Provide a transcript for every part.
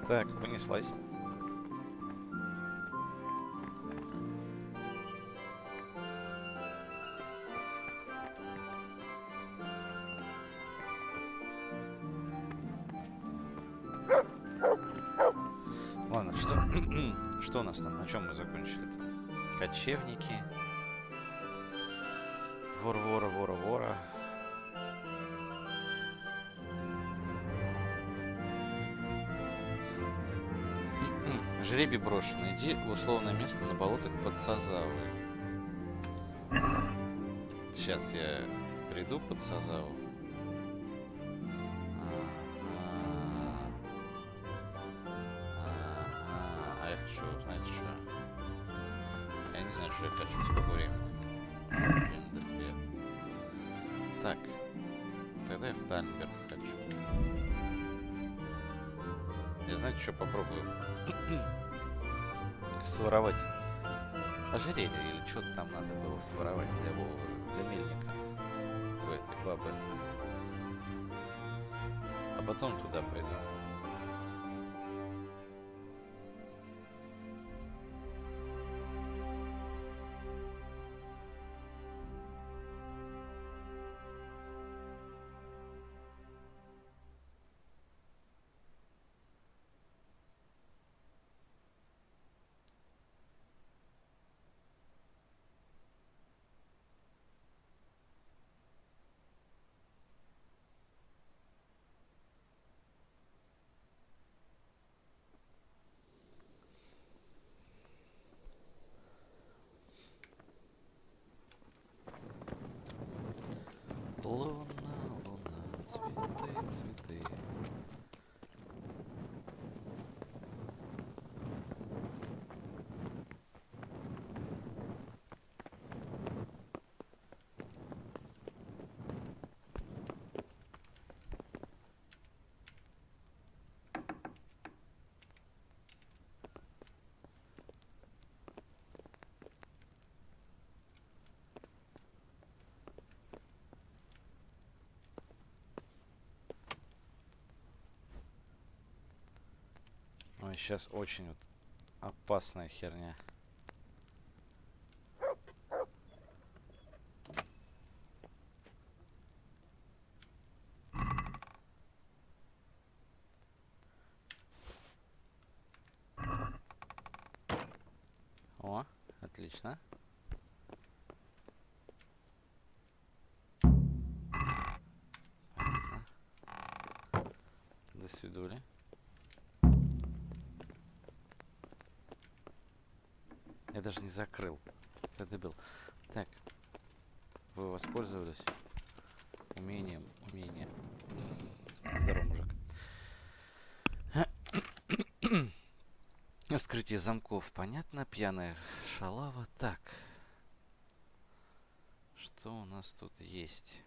Так, понеслась. Ладно, что у нас там? На чем мы закончили-то? Кочевники. Вора. Жребий брошен. Иди в условное место на болотах под Сазавой. Сейчас я приду под Сазаву. А я хочу, знаете что? Я не знаю, что я хочу, сколько времени. Так, тогда я в Тальберг хочу. Я, знаете, что попробую? Своровать ожерелье или что-то там надо было своровать для мельника у этой бабы. А потом туда пойду. Луна, цветы. Ой, сейчас очень вот опасная херня. О, отлично. Понятно. До свидули. Я даже не закрыл. Это был. Так. Вы воспользовались умением. Здорово, мужик. Вскрытие замков. Понятно. Пьяная шалава. Так. Что у нас тут есть?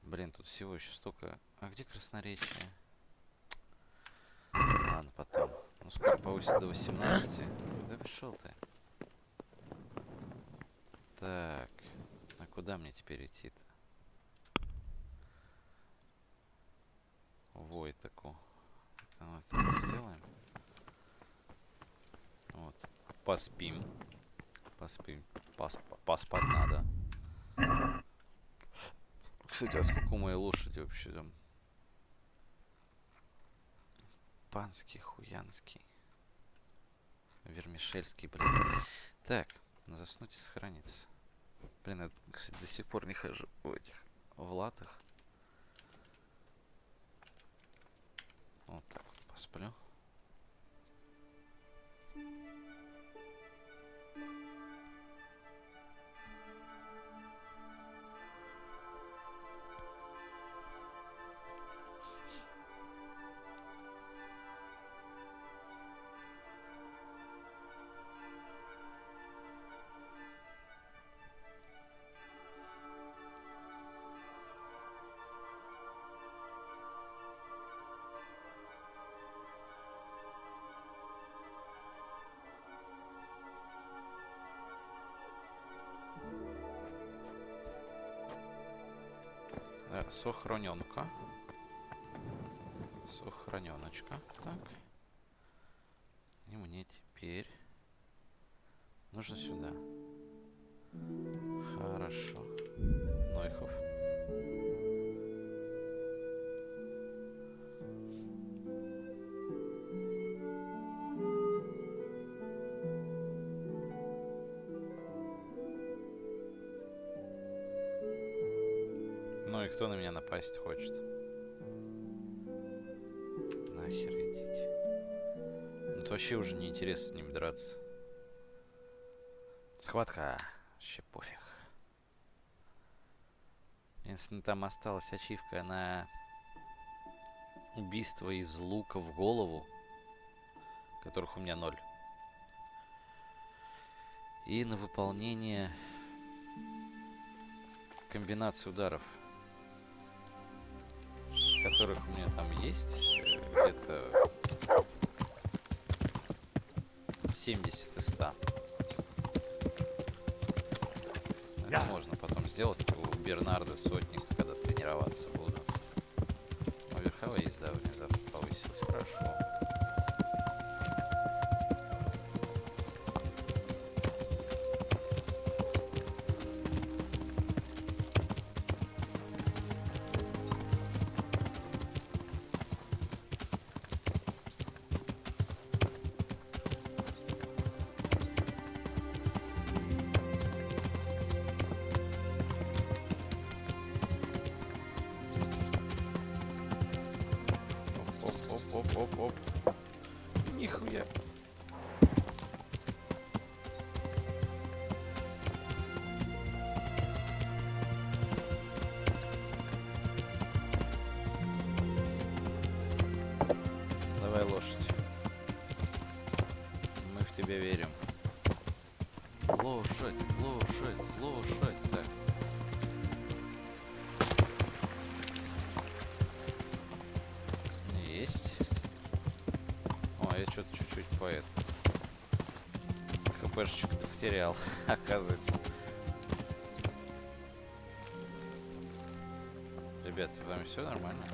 Блин, тут всего еще столько. А где красноречие? Ладно, потом. Ну, скоро повысится до 18. Да пришел ты. Так. А куда мне теперь идти-то? Войтаку. Давай так сделаем. Вот. Поспим. Поспать надо. Кстати, а сколько у моей лошади вообще там? Панский, хуянский. Вермишельский, блин. Так, заснуть и сохраниться. Блин, я, кстати, до сих пор не хожу в латах. Вот так вот посплю. Сохраненка. Сохраненочка. Так. И мне теперь нужно сюда. Хорошо. Нойхов. Ну и кто на меня напасть хочет? Нахер идите. Ну, это вообще уже не интересно с ними драться. Схватка. Вообще пофиг. Единственное, там осталась ачивка на убийство из лука в голову, которых у меня 0. И на выполнение комбинации ударов, которых у меня там есть где-то 70 из 100. Это можно потом сделать у Бернарда Сотника, когда тренироваться буду. Но верховая езда внезапно повысилась. Хорошо. Оп-оп-оп-оп-оп. Нихуя. Давай, лошадь. Мы в тебя верим. Лошадь, лошадь, лошадь. Так. Есть. О, я что-то чуть-чуть поэт. ХПшечку-то потерял, оказывается. Ребят, с вами все нормально?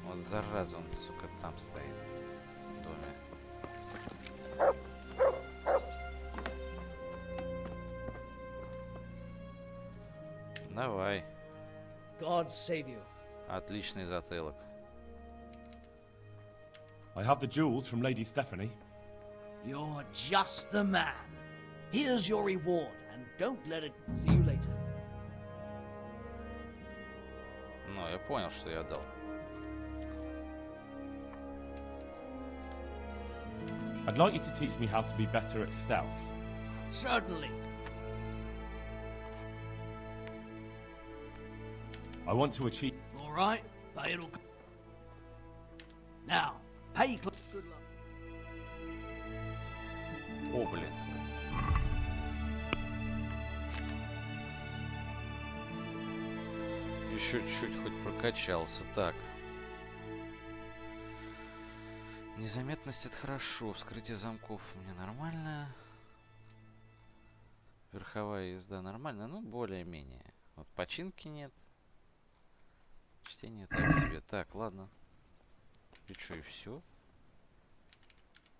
Вот зараза, он, сука, там стоит. В доме. Давай. God save you. Отличный затылок. I have the jewels from Lady Stephanie. You're just the man. Here's your reward, and don't let it... See you later. Ну, я понял, что я отдал. I'd like you to teach me how to be better at stealth. Certainly. I want to achieve... All right, but it'll... Now, pay close. Good luck. О, блин. Еще чуть-чуть хоть прокачался. Так. Незаметность — это хорошо. Вскрытие замков мне нормально. Верховая езда нормально. Ну, более-менее. Вот починки нет. Чтение так себе. Так, ладно. И что, и все?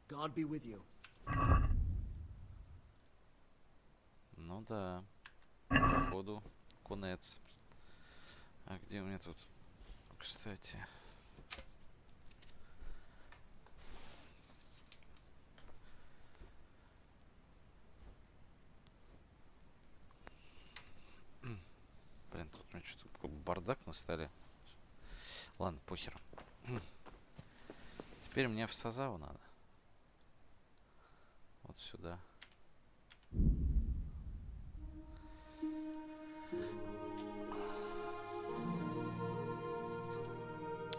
God be with you. Ну да. Походу, конец. А где у меня тут? Кстати. Блин, тут у меня что-то такой бардак на столе. Ладно, похер. Теперь мне в Сазаву надо. Вот сюда.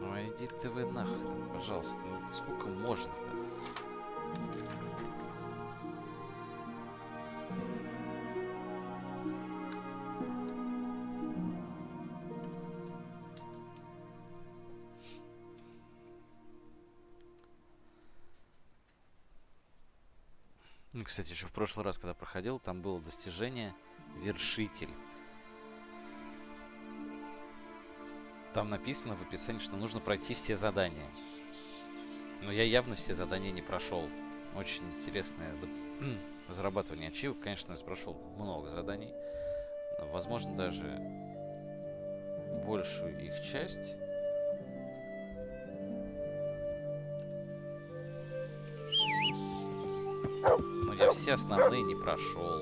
Ой, иди ты вы нахрен, пожалуйста. Ну, сколько можно-то? Кстати, еще в прошлый раз, когда проходил, там было достижение вершитель. Там написано в описании, что нужно пройти все задания. Но я явно все задания не прошел. Очень интересное зарабатывание ачивок. Конечно, я прошел много заданий. Возможно, даже большую их часть. Но я все основные не прошел.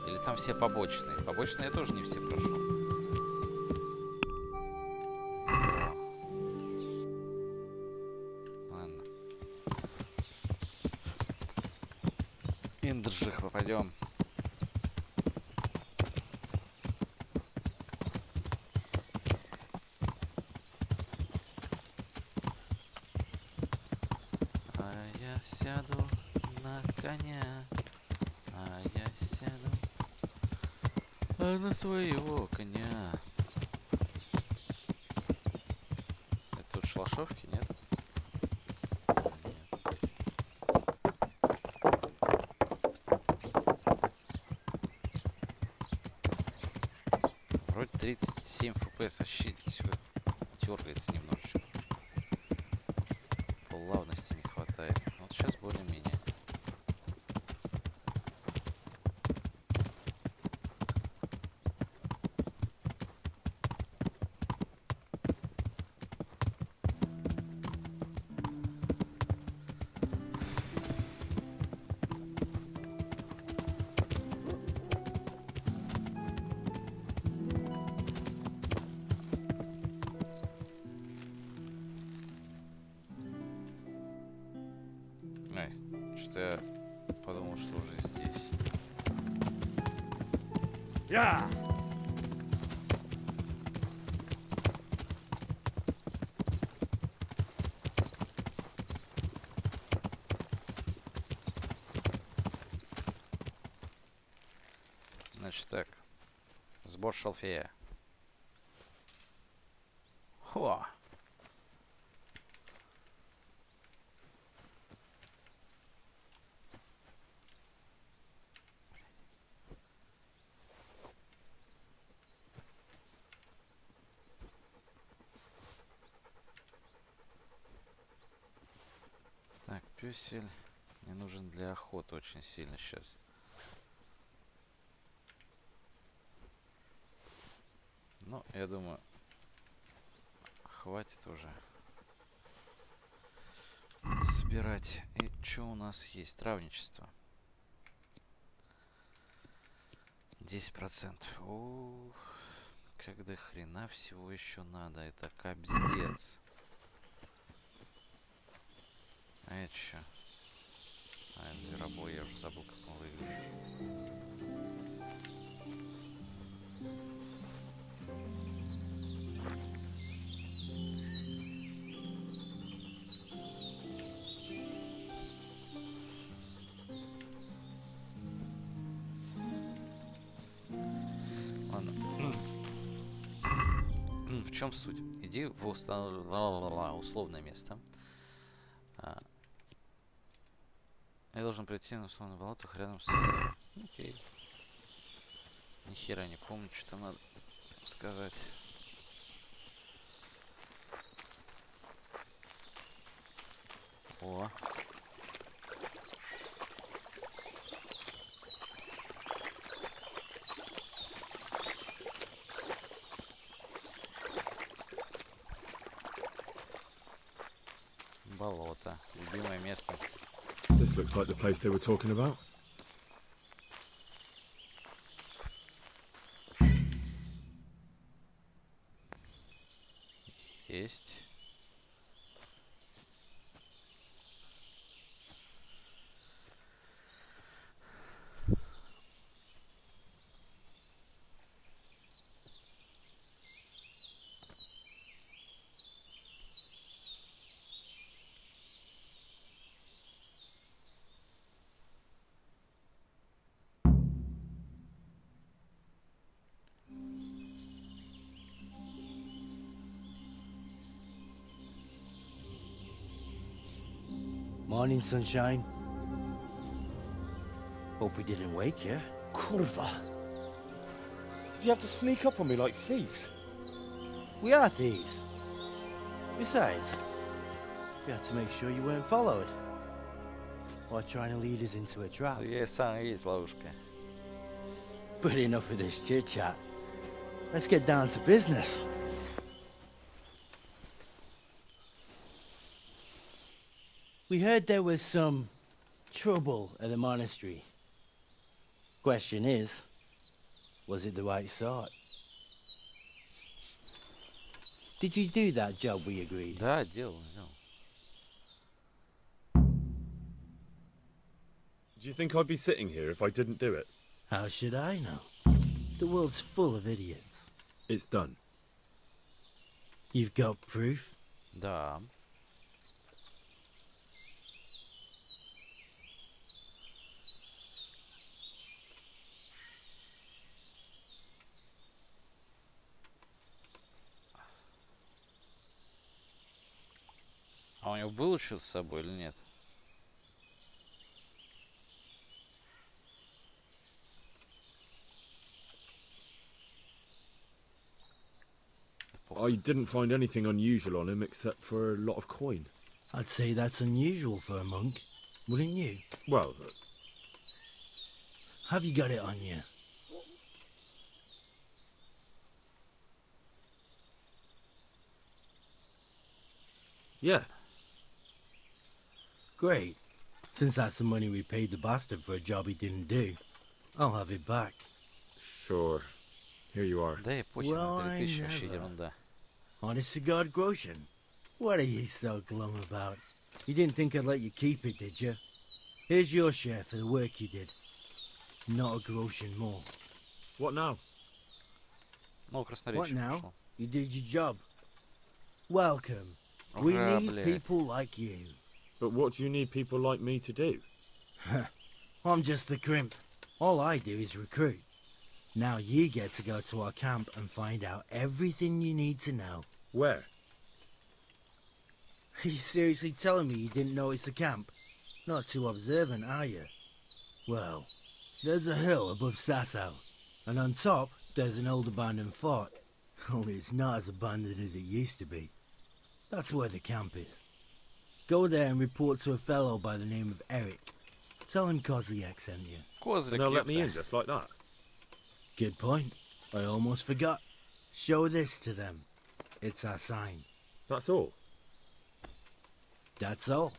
Или там все побочные. Побочные я тоже не все прошел. Ладно. Индржих попадем. А я сяду на коня. А я сяду на своего коня. Это тут шалашовки, нет? Вроде 37 FPS, а щит дергается немножечко. Плавности не хватает. Вот сейчас более-менее. Ай, что-то я подумал, что уже здесь. Yeah! Значит так. Сбор шалфея. Хо! Так, пёсель мне нужен для охоты очень сильно сейчас. Ну, я думаю, хватит уже собирать. И что у нас есть? Травничество. 10%. Ух, как до хрена всего еще надо. Это капздец. А это что? А, это зверобой. Я уже забыл, как он выглядит. Ладно. В чем суть? Иди в условное место. Я должен прийти на условную болото рядом с... Окей. Ни хера не помню, что там надо сказать. О. Болото. Любимая местность. This looks like the place they were talking about. Есть. Morning, sunshine. Hope we didn't wake you. Kurva! Did you have to sneak up on me like thieves? We are thieves. Besides, we had to make sure you weren't followed. Or trying to lead us into a trap. Я сам есть ловушка. But enough of this chit-chat. Let's get down to business. We heard there was some trouble at the monastery. Question is, was it the right sort? Did you do that job we agreed? Да, сделал. Do you think I'd be sitting here if I didn't do it? How should I know? The world's full of idiots. It's done. You've got proof? Да. А у него был что с собой или нет? I didn't find anything unusual on him except for a lot of coin. I'd say that's unusual for a monk, wouldn't you? Well, Have you got it on you? yeah. Great. Since that's the money we paid the bastard for a job he didn't do, I'll have it back. Sure. Here you are. Да и похер Well, на I 3000, вообще never. ерунда. Honest to God, Groshen. What are you so glum about? You didn't think I'd let you keep it, did you? Here's your share for the work you did. Not a Groshen more. What now? Ну, What красноречие now? пошел. You did your job. Welcome. We Ура, need блядь. people like you. But what do you need people like me to do? I'm just the crimp. All I do is recruit. Now you get to go to our camp and find out everything you need to know. Where? Are you seriously telling me you didn't notice the camp? Not too observant, are you? Well, there's a hill above Sasso, and on top there's an old abandoned fort. Only it's not as abandoned as it used to be. That's where the camp is. Go there and report to a fellow by the name of Eric. Tell him Kozliak sent you. Козлик, And they'll let me ёпта. in just like that. Good point. I almost forgot. Show this to them. It's our sign. That's all. That's all.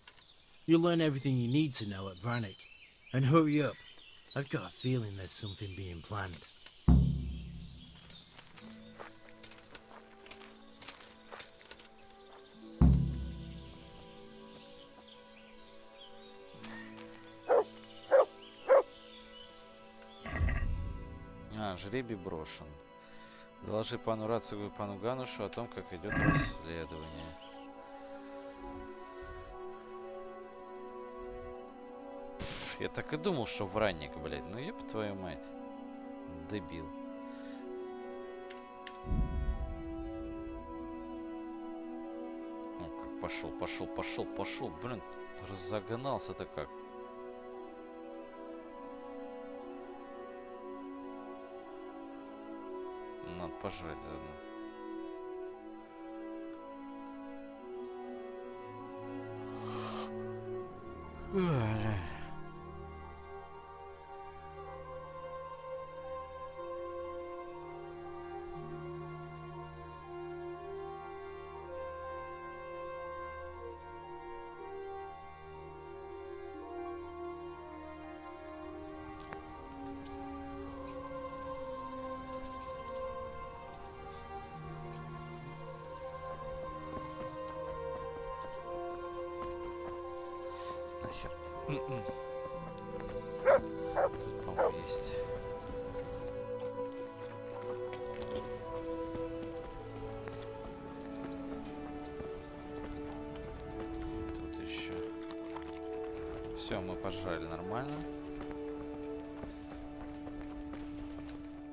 You'll learn everything you need to know at Vranik. And hurry up. I've got a feeling there's something being planned. Жребий брошен. Доложи пану Рацигу и пану Ганушу о том, как идет расследование. Я так и думал, что вранник, блядь. Ну ёб твою мать. Дебил. Ну как пошел. Блин, разогнался-то как. Надо пожрать заодно. Нахер. Тут, по-моему, есть. Тут еще. Все, мы пожрали нормально.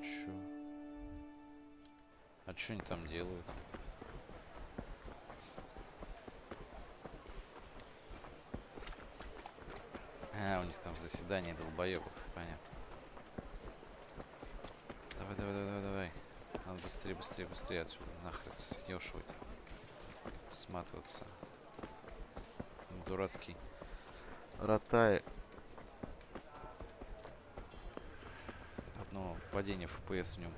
Чё? А что они там делают? А, у них там заседание долбоебов, понятно. Давай. Надо быстрее отсюда, нахрен съешивать. сматываться. Дурацкий ротай. Одно падение FPS в нем.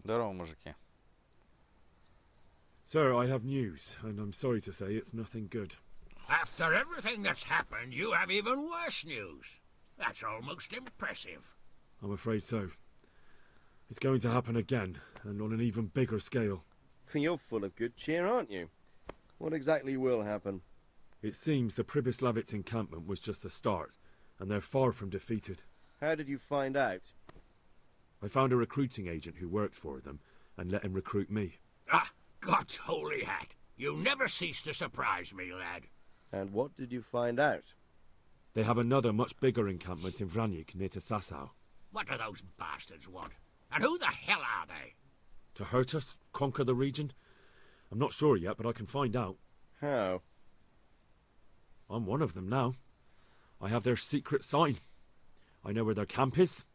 Здорово, мужики. Sir, I have news, and I'm sorry to say it's nothing good. After everything that's happened, you have even worse news. That's almost impressive. I'm afraid so. It's going to happen again, and on an even bigger scale. You're full of good cheer, aren't you? What exactly will happen? It seems the Pribyslavitz encampment was just the start, and they're far from defeated. How did you find out? I found a recruiting agent who works for them, and let him recruit me. Ah, God's holy hat. You never cease to surprise me, lad. And what did you find out? They have another much bigger encampment in Vranyk near to Sasau. What do those bastards want? And who the hell are they? To hurt us? Conquer the region? I'm not sure yet, but I can find out. How? I'm one of them now. I have their secret sign. I know where their camp is.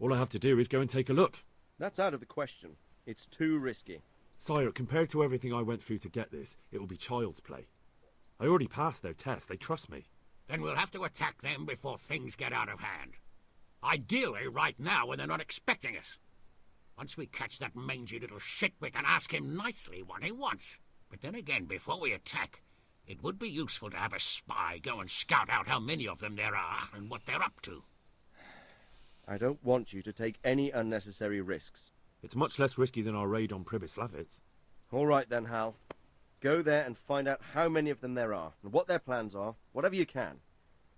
All I have to do is go and take a look. That's out of the question. It's too risky. Sire, compared to everything I went through to get this, it will be child's play. I already passed their test. They trust me. Then we'll have to attack them before things get out of hand. Ideally, right now when they're not expecting us. Once we catch that mangy little shit, we can ask him nicely what he wants. But then again, before we attack, it would be useful to have a spy go and scout out how many of them there are and what they're up to. I don't want you to take any unnecessary risks. It's much less risky than our raid on Pribyslavitz. All right then, Hal. Go there and find out how many of them there are, and what their plans are, whatever you can.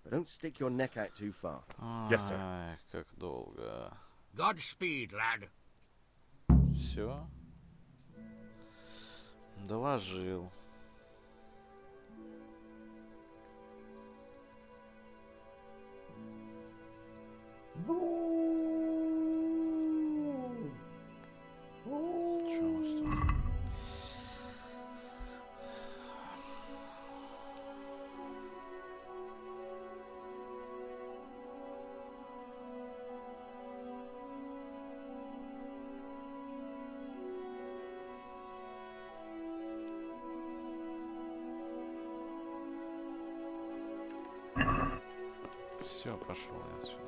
But don't stick your neck out too far. Yes, sir. Ай, как долго. Godspeed, lad. Все. Доложил. Чё у нас тут? Все, пошел я отсюда.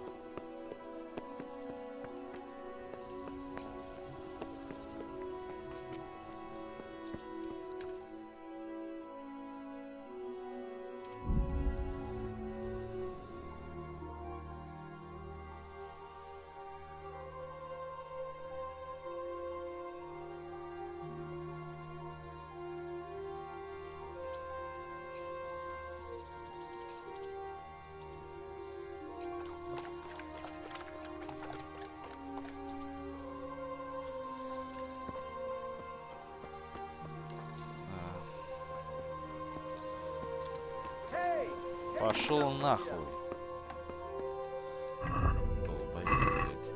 Пошел нахуй. Долбоёб, блядь.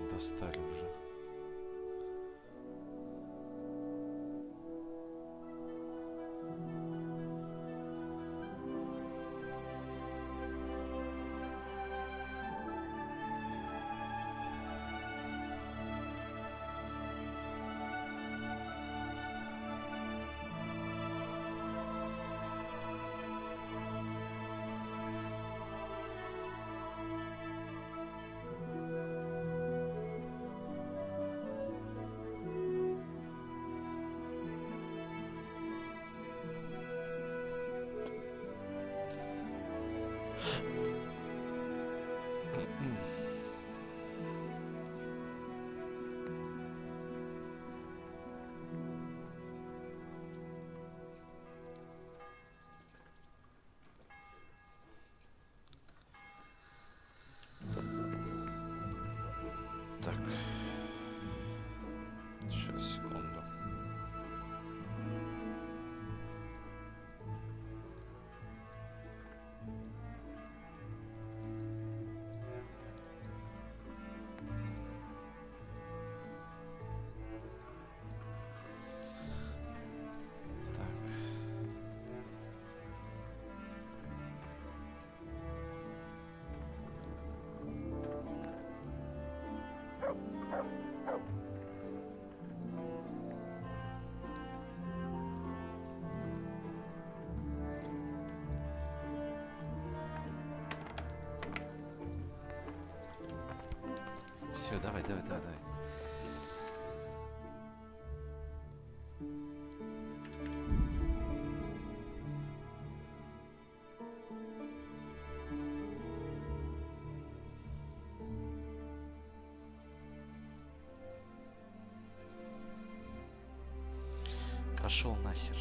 Достали уже. Так. Сейчас, секунду. Все, давай. Пошел нахер.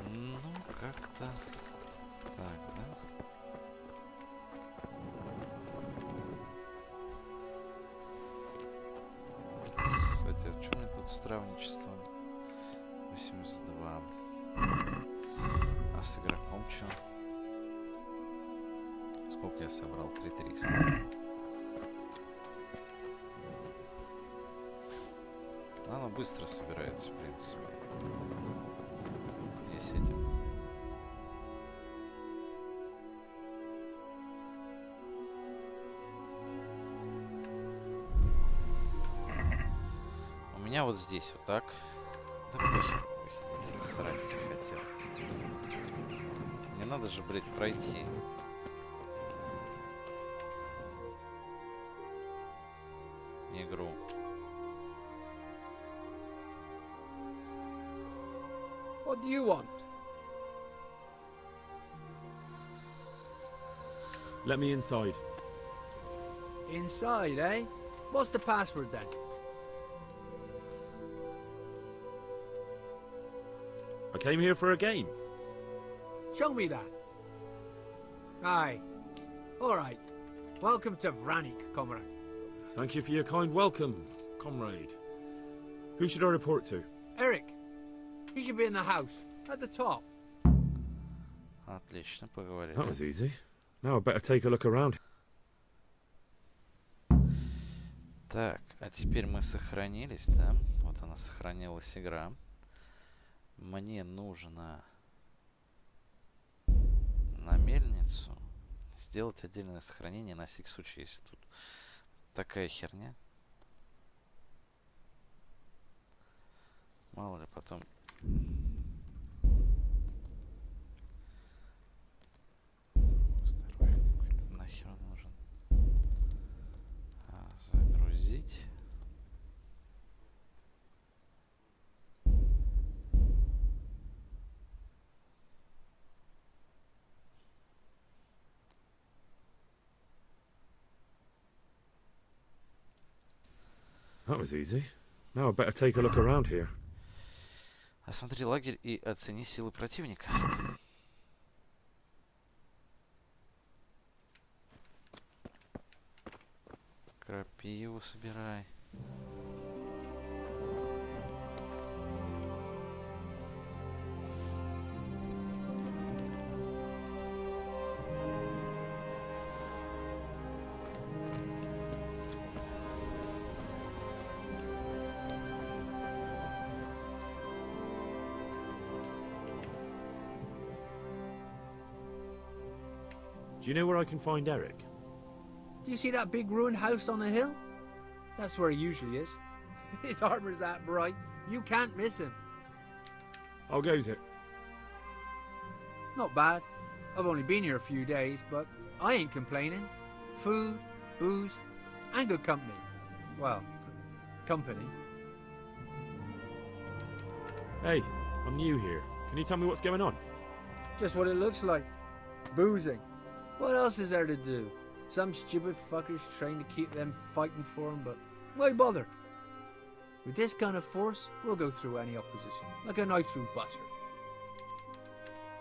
Ну, как-то так, да? Кстати, а что у меня тут с травничеством? 82. А с игроком что? Сколько я собрал? 3300. Оно быстро собирается, в принципе. Не с этим. У меня вот здесь вот так. Да похер, срать хотел. Не надо же, блядь, пройти. Игру. What do you want? Let me inside. Inside, eh? What's the password then? I came here for a game. Show me that. Aye. Alright. Welcome to Vranik, comrade. Thank you for your kind welcome, comrade. Who should I report to? Eric. He should be in the house. At the top. Отлично, поговорили. That was easy. Now I better take a look around. Так, а теперь мы сохранились, да? Вот она сохранилась, игра. Мне нужно на мельницу сделать отдельное сохранение на всякий случай, если тут такая херня. Мало ли потом... Здоровье какой-то нахер он нужен. Загрузить. That was easy. Now I better take a look around here. Осмотри лагерь и оцени силы противника. Крапиву собирай. Do you know where I can find Eric? Do you see that big ruined house on the hill? That's where he usually is. His armor's that bright, you can't miss him. How goes it? Not bad. I've only been here a few days, but I ain't complaining. Food, booze, and good company. Well, company. Hey, I'm new here. Can you tell me what's going on? Just what it looks like. Boozing. What else is there to do? Some stupid fuckers trying to keep them fighting for him, but why bother? With this kind of force, we'll go through any opposition, like a knife through butter.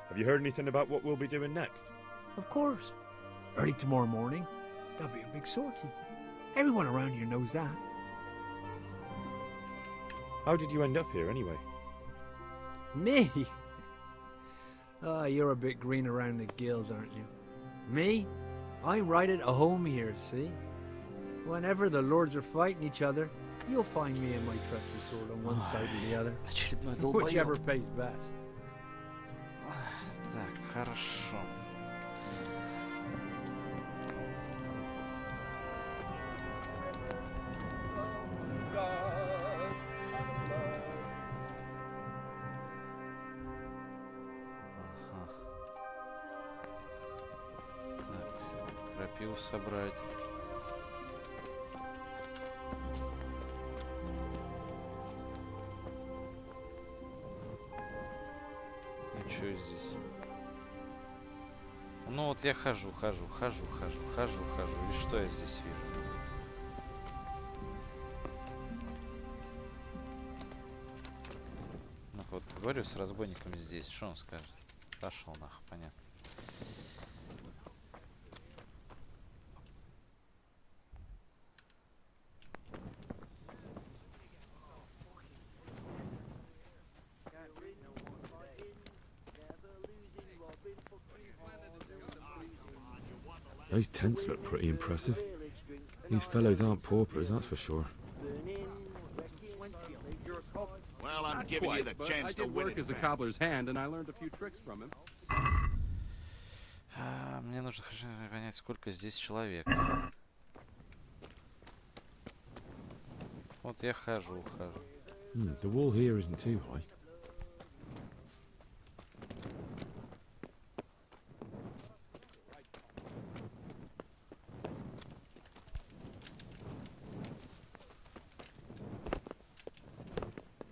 Have you heard anything about what we'll be doing next? Of course. Early tomorrow morning, there'll be a big sortie. Everyone around here knows that. How did you end up here anyway? Me? Ah, you're a bit green around the gills, aren't you? Me? I'm right at home here, see? Whenever the lords are fighting each other, you'll find me and my trusty sword on one side or the other. Очередной долбоёб. Whichever pays best. Так, хорошо. Ага. Так, крапиву собрать. И что здесь? Ну вот я хожу. И что я здесь вижу? Ну вот, говорю с разбойниками здесь. Что он скажет? Пошел нахуй, понятно. Those tents look pretty impressive. These fellows aren't paupers, that's for sure. Well, I'm giving you the chance to win work it as a back. cobbler's hand, and I learned a few tricks from him. Мне нужно понять, сколько здесь человек. Вот я хожу. The wall here isn't too high.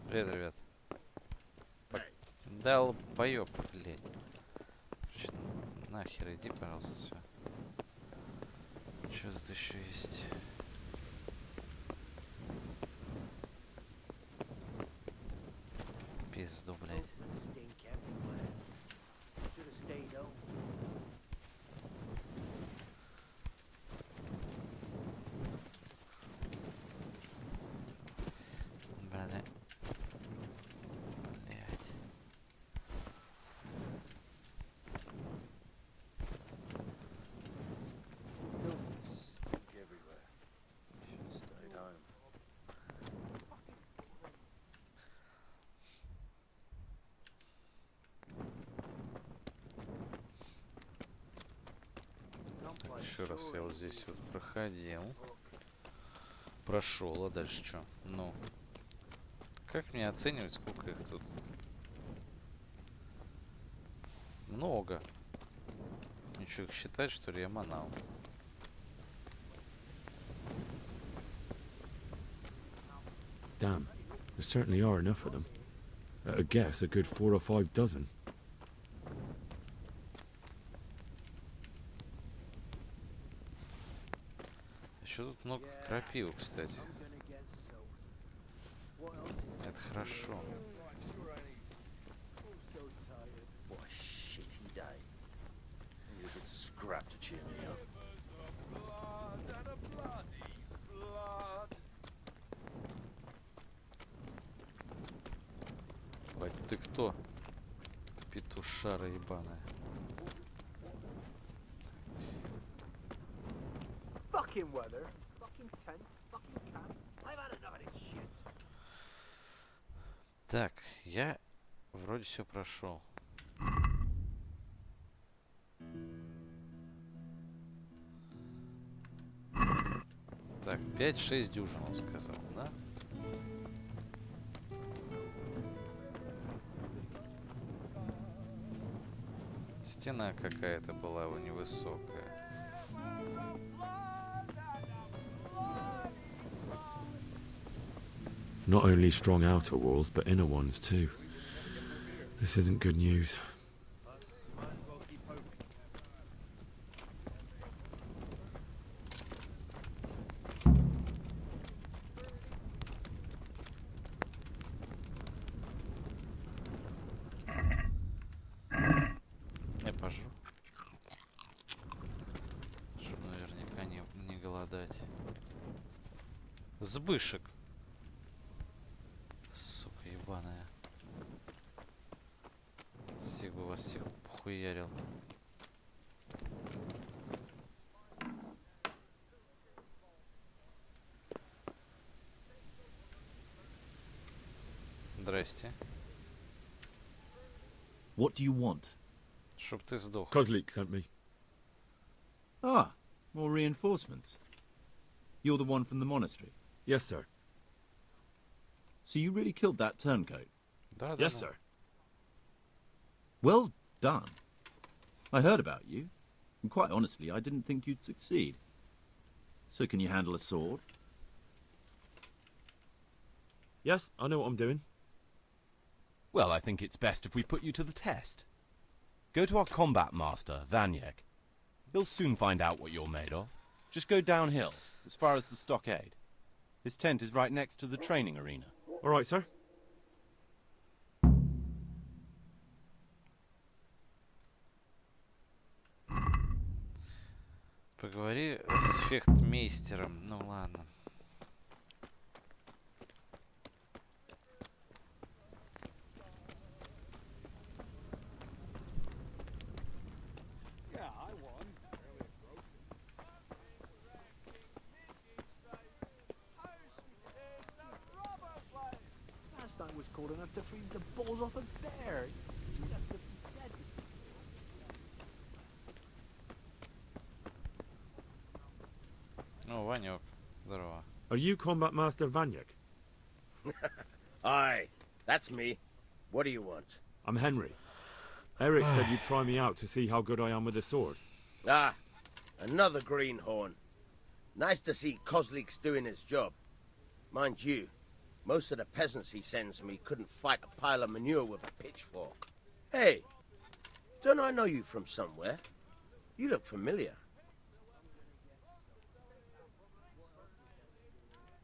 Привет, ребят. Долбоёб, блядь. Нахер иди, пожалуйста, все. Что тут еще есть? Пизду, блядь. Еще раз я вот здесь вот проходил. Прошел, а дальше что? Ну. Как мне оценивать, сколько их тут? Много. Ничего, их считать, что ли, я манал. Damn, there certainly are enough of them. At a guess, a good 4 or 5 dozen. Еще тут много крапивы, кстати. Это хорошо. Бать, ты кто? Петушара ебаная. Fucking weather, fucking tent, fucking camp. I've had enough of this shit. Так, я вроде все прошел. Так, 5-6 дюжин, он сказал, да? Стена какая-то была невысокая. Not only strong outer walls, but inner ones too. This isn't good news. пожру. Чтобы наверняка не голодать. Сбышек. Сука ебаная. Всех бы вас всех похуярил. Здрасте. What do you want? Чтоб ты сдох. Kozlik sent me. Ah, more reinforcements. You're the one from the monastery. Yes, sir. So you really killed that turncoat? Да, Yes, sir. Well done. I heard about you, and quite honestly, I didn't think you'd succeed. So can you handle a sword? Yes, I know what I'm doing. Well, I think it's best if we put you to the test. Go to our combat master, Vanyek. He'll soon find out what you're made of. Just go downhill, as far as the stockade. His tent is right next to the training arena. All right, sir. Поговори с фехтмейстером. Ну ладно. Last was cold enough to freeze the balls off a bear. You'd have to be dead. О, Ванек. Здорово. Are you Combat Master Vanyek? Aye, that's me. What do you want? I'm Henry. Eric said you'd try me out to see how good I am with a sword. Ah, another greenhorn. Nice to see Kozlik's doing his job. Mind you, most of the peasants he sends me couldn't fight a pile of manure with a pitchfork. Hey, don't I know you from somewhere? You look familiar.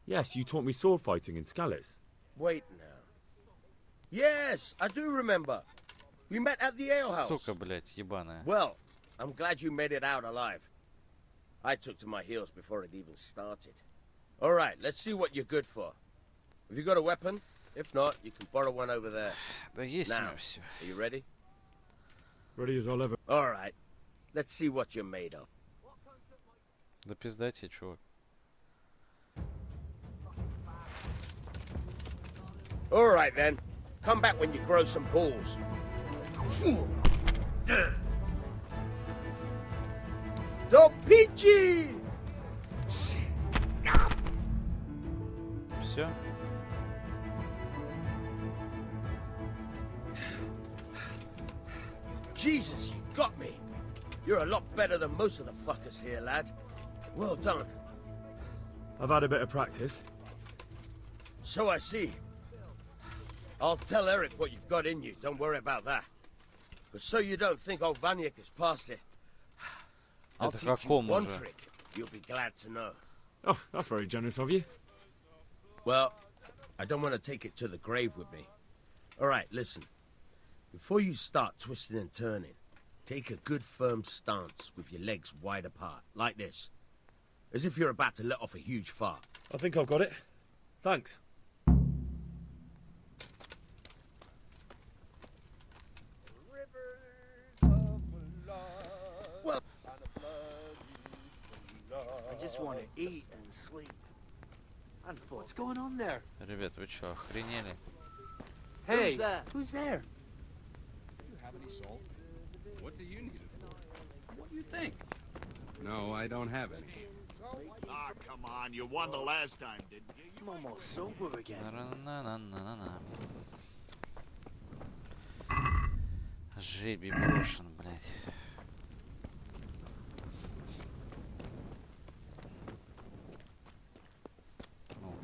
Yes, you taught me sword fighting in Scallis. Wait now. Yes, I do remember. We met at the alehouse. Сука, блядь, ебаная. Well, I'm glad you made it out alive. I took to my heels before it even started. All right, let's see what you're good for. Have you got a weapon? If not, you can borrow one over there. Да есть у Now, меня все. are you ready? Ready as I'll ever. All right. Let's see what you're made of. Да пизда тебе, чувак. All right, then. Come back when you grow some balls. The peachy! Все? Jesus, you got me. You're a lot better than most of the fuckers here, lad. Well done. I've had a bit of practice. So I see. I'll tell Eric what you've got in you. Don't worry about that. But so you don't think old Vanyek is past it, I'll Это teach you какому one же? trick you'll be glad to know. Oh, that's very generous of you. Well, I don't want to take it to the grave with me. All right, listen. Before you start twisting and turning, take a good firm stance with your legs wide apart, like this. As if you're about to let off a huge fart. I think I've got it. Thanks. Well, I just want to eat and sleep. And what's going on there? Ребят, вы что, охренели? Hey, who's there? Do you have any salt? What do you need it for? What do you think? No, I don't have any. Ah, come on. You won the last time, didn't you? I'm almost sober again. На-на-на-на-на-на. Жребий брошен, блядь. Ну,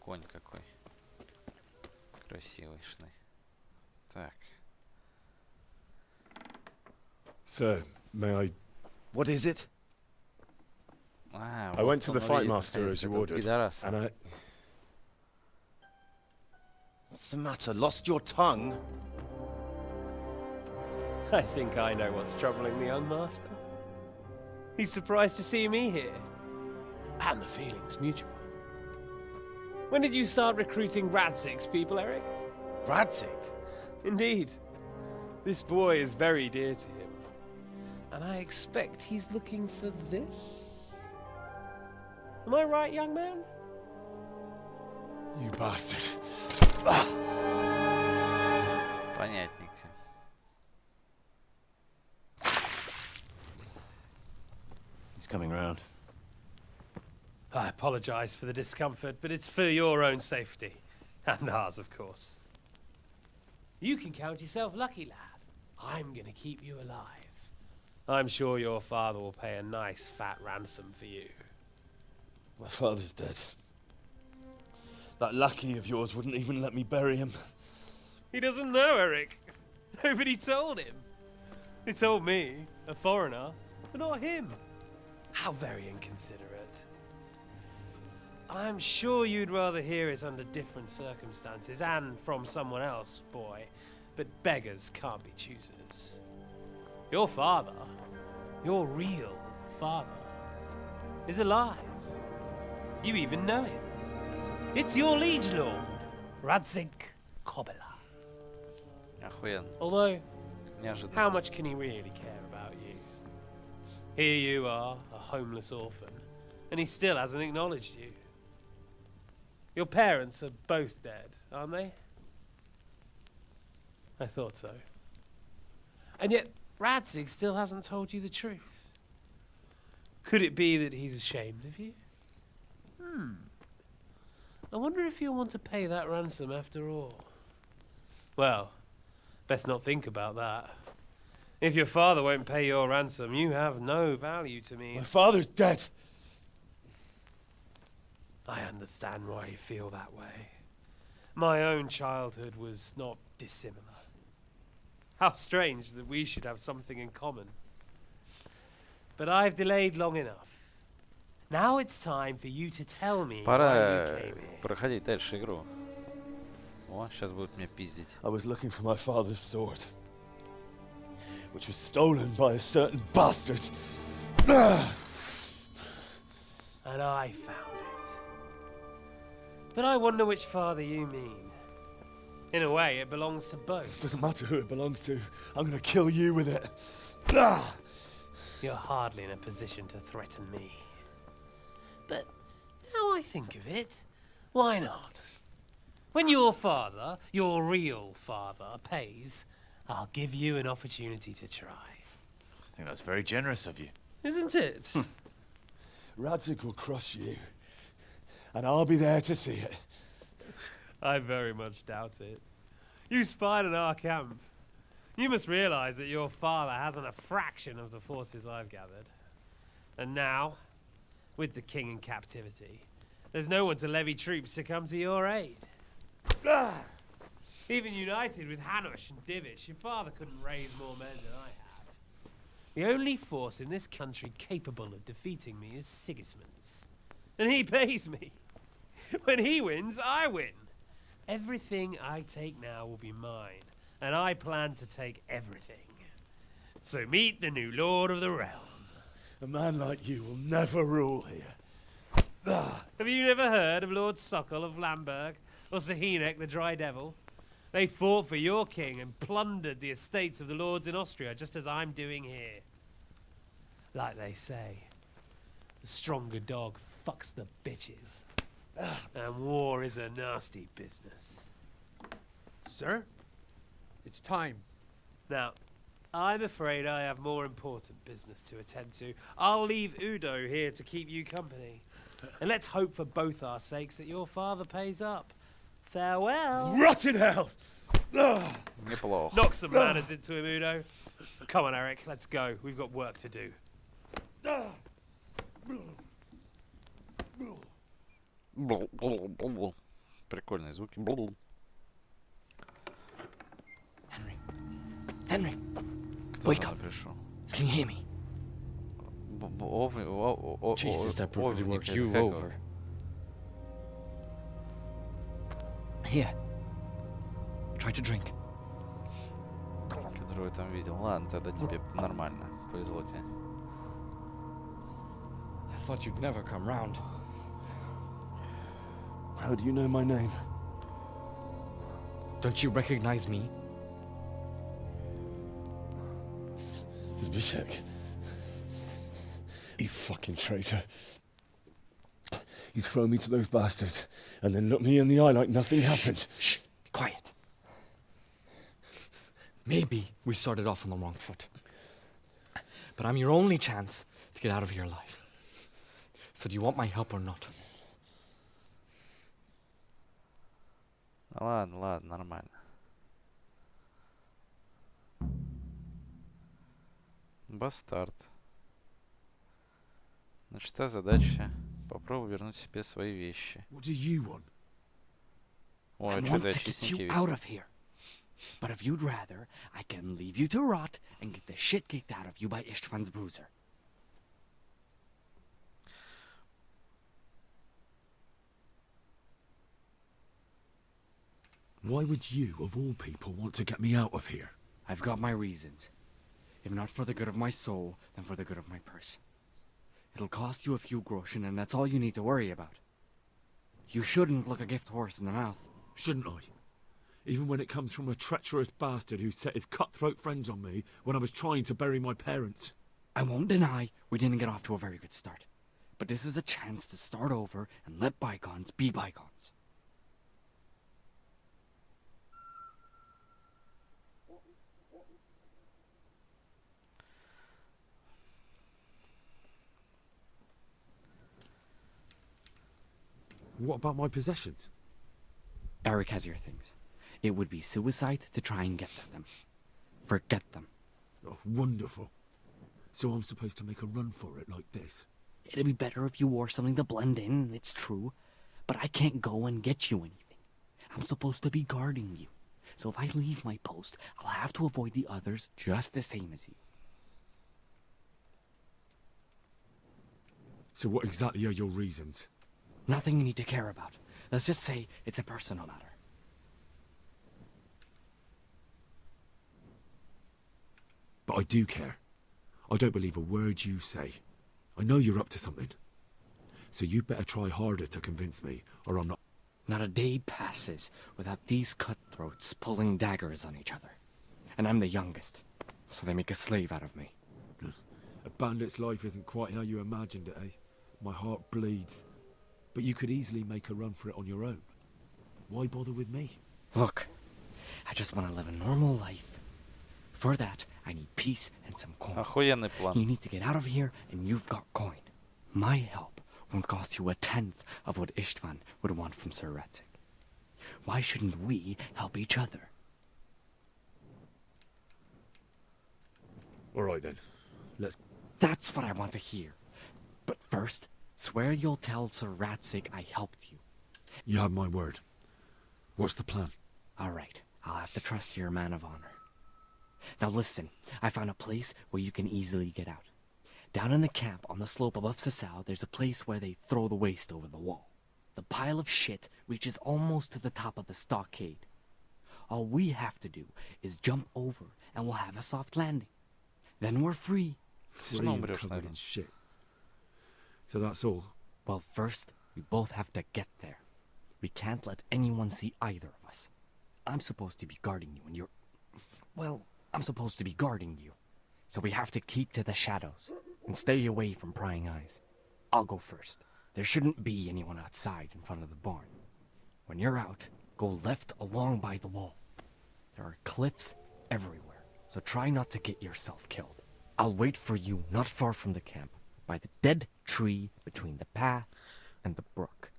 конь какой. Красивый шный. Так. Sir, may I... What is it? А, I вот went to он the fight увидит, master наконец, as you этого ordered, пидораса. and I... What's the matter? Lost your tongue? I think I know what's troubling the young master. He's surprised to see me here. And the feeling's mutual. When did you start recruiting Radzig's people, Eric? Radzig? Indeed. This boy is very dear to him. And I expect he's looking for this? Am I right, young man? You bastard. Понятненько. He's coming round. I apologize for the discomfort, but it's for your own safety. And ours, of course. You can count yourself lucky, lad. I'm gonna keep you alive. I'm sure your father will pay a nice fat ransom for you. My father's dead. That lackey of yours wouldn't even let me bury him. He doesn't know, Eric. Nobody told him. They told me, a foreigner, but not him. How very inconsiderate. I'm sure you'd rather hear it under different circumstances and from someone else, boy. But beggars can't be choosers. Your father, your real father, is alive. You even know him. It's your liege lord, Radzig Kobyla. Охуенно. Although, Неожиданность. how much can he really care about you? Here you are, a homeless orphan, and he still hasn't acknowledged you. Your parents are both dead, aren't they? I thought so. And yet, Radzig still hasn't told you the truth. Could it be that he's ashamed of you? I wonder if you'll want to pay that ransom after all. Well, best not think about that. If your father won't pay your ransom, you have no value to me. My father's dead. I understand why you feel that way. My own childhood was not dissimilar. How strange that we should have something in common. But I've delayed long enough. Now it's time for you to tell me why Пора you came here. проходить дальше игру. О, сейчас будут меня пиздить. I was looking for my father's sword, which was stolen by a certain bastard. And I found it. But I wonder which father you mean. In a way, it belongs to both. Doesn't matter who it belongs to. I'm gonna kill you with it. You're hardly in a position to threaten me. But now I think of it, why not? When your father, your real father, pays, I'll give you an opportunity to try. I think that's very generous of you. Isn't it? Radzig will crush you, and I'll be there to see it. I very much doubt it. You spied on our camp. You must realize that your father hasn't a fraction of the forces I've gathered. And now, with the king in captivity, there's no one to levy troops to come to your aid. Even united with Hanush and Divish, your father couldn't raise more men than I have. The only force in this country capable of defeating me is Sigismund's. And he pays me. When he wins, I win. Everything I take now will be mine, and I plan to take everything. So meet the new lord of the realm. A man like you will never rule here. Have you never heard of Lord Sokol of Lamberg, or Sahinek the Dry Devil? They fought for your king and plundered the estates of the lords in Austria, just as I'm doing here. Like they say, the stronger dog fucks the bitches. And war is a nasty business. Sir, it's time. Now, I'm afraid I have more important business to attend to. I'll leave Udo here to keep you company. And let's hope for both our sakes that your father pays up. Farewell. Rotten hell! Неплохо. Knock some manners into him, Udo. Come on, Eric, let's go. We've got work to do. Прикольные звуки. Henry, Кто wake за up. мной пришел? Can you hear me? Jesus, that probably Овник, worked это you как его? over. Here. Try to drink. Который которого я там видел. Ладно, тогда тебе нормально. Повезло тебе. I thought you'd never come round. How do you know my name? Don't you recognize me? Zbyszek. You fucking traitor. You throw me to those bastards and then look me in the eye like nothing happened. Shh! Quiet. Maybe we started off on the wrong foot. But I'm your only chance to get out of here alive. So do you want my help or not? Ладно, ладно, нормально. Бастард. Значит, та задача попробуй вернуть себе свои вещи. What do you want? Ой, I а что want ты to get чистенький you весь? out of here. But if you'd rather, I can leave you to rot and get the shit kicked out of you by Ishtvan's bruiser. Why would you, of all people, want to get me out of here? I've got my reasons. If not for the good of my soul, then for the good of my purse. It'll cost you a few groschen, and that's all you need to worry about. You shouldn't look a gift horse in the mouth. Shouldn't I? Even when it comes from a treacherous bastard who set his cutthroat friends on me when I was trying to bury my parents. I won't deny we didn't get off to a very good start. But this is a chance to start over and let bygones be bygones. What about my possessions? Eric has your things. It would be suicide to try and get to them. Forget them. Oh, wonderful. So I'm supposed to make a run for it like this? It'd be better if you wore something to blend in, it's true. But I can't go and get you anything. I'm supposed to be guarding you. So if I leave my post, I'll have to avoid the others just the same as you. So what exactly are your reasons? Nothing you need to care about. Let's just say it's a personal matter. But I do care. I don't believe a word you say. I know you're up to something. So you'd better try harder to convince me, or I'm not... Not a day passes without these cutthroats pulling daggers on each other. And I'm the youngest, so they make a slave out of me. A bandit's life isn't quite how you imagined it, eh? My heart bleeds. But you could easily make a run for it on your own. Why bother with me? Look, I just want to live a normal life. For that, I need peace and some coin. Охуенный план. You need to get out of here, and you've got coin. My help won't cost you a tenth of what Istvan would want from Sir Ratzik. Why shouldn't we help each other? All right then, let's... That's what I want to hear. But first, swear you'll tell Sir Ratzik I helped you. You have my word. What's the plan? All right, I'll have to trust your man of honor. Now listen, I found a place where you can easily get out. Down in the camp on the slope above Sasau, there's a place where they throw the waste over the wall. The pile of shit reaches almost to the top of the stockade. All we have to do is jump over and we'll have a soft landing. Then we're free. Free and covered in shit. So that's all? Well, first, we both have to get there. We can't let anyone see either of us. I'm supposed to be guarding you and you're... Well, I'm supposed to be guarding you. So we have to keep to the shadows and stay away from prying eyes. I'll go first. There shouldn't be anyone outside in front of the barn. When you're out, go left along by the wall. There are cliffs everywhere, so try not to get yourself killed. I'll wait for you not far from the camp, by the dead tree between the path and the brook.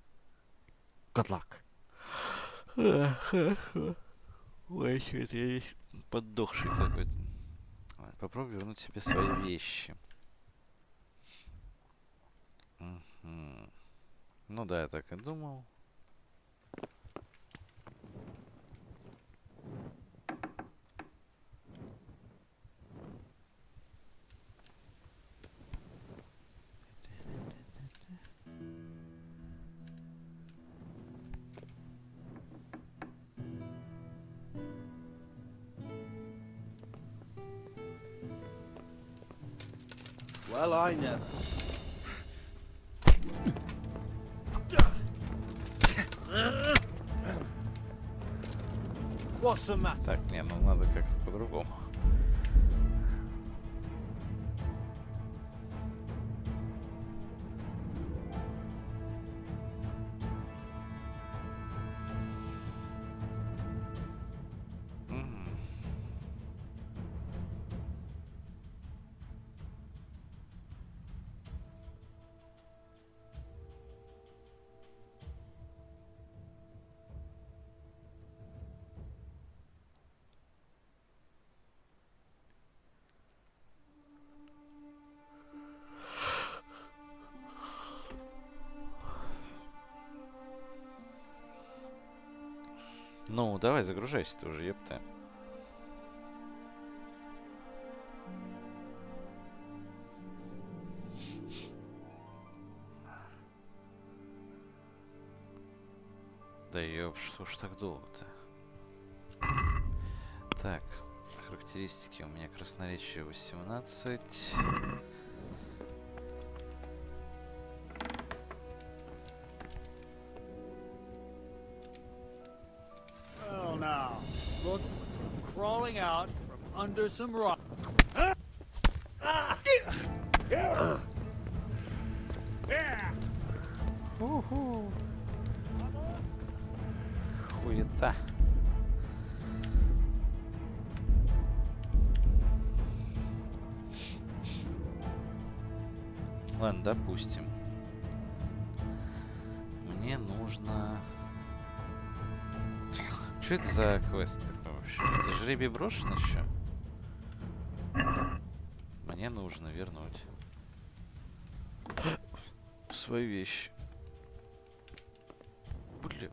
Good luck. Ой, это я весь поддохший какой-то. Попробуй вернуть себе свои вещи. Угу. Ну да, я так и думал. Well, I never. What's the matter? Так, не, ну надо как-то по-другому. Ну, давай, загружайся ты уже, ёпта. Да ёп, что ж так долго-то? Так, характеристики у меня красноречие 18. Well, now, look what's crawling out from under some rock. Хуета. Ладно, допустим. Мне нужно... Что это за квест такой вообще? Это жребий брошен еще? Мне нужно вернуть свою вещь. Блин.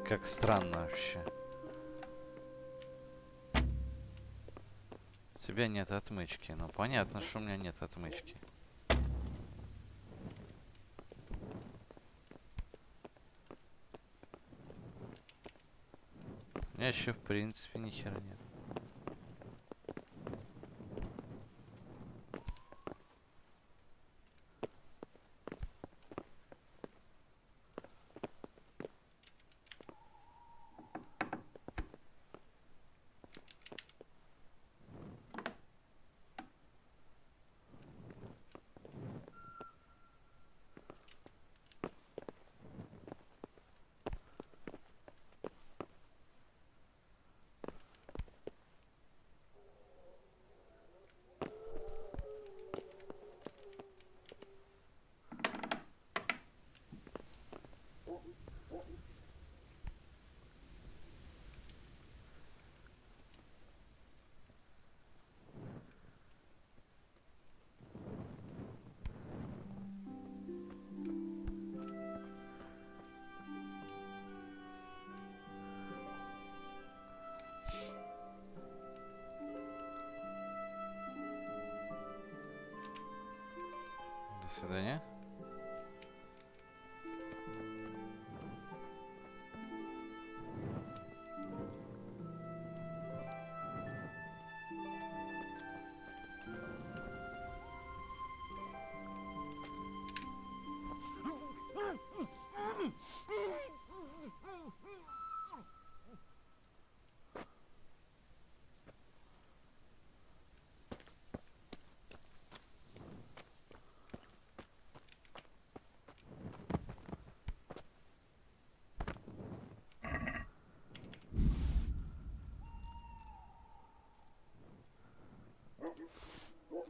Как странно вообще. У тебя нет отмычки. Ну понятно, что у меня нет отмычки. У меня еще в принципе ни хера нет. До свидания.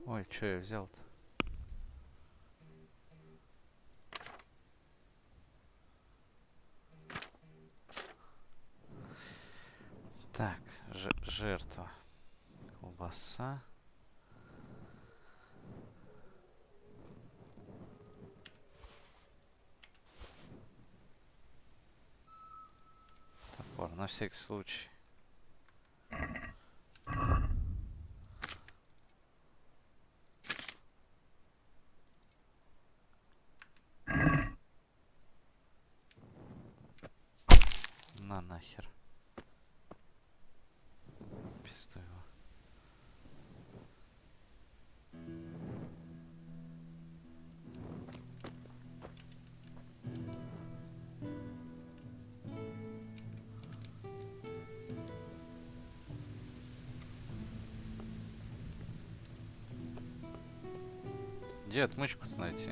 Ой, что я взял-то? Так, Жертва. Колбаса. Топор, на всякий случай. На нахер. Пизду его. Где отмычку-то найти?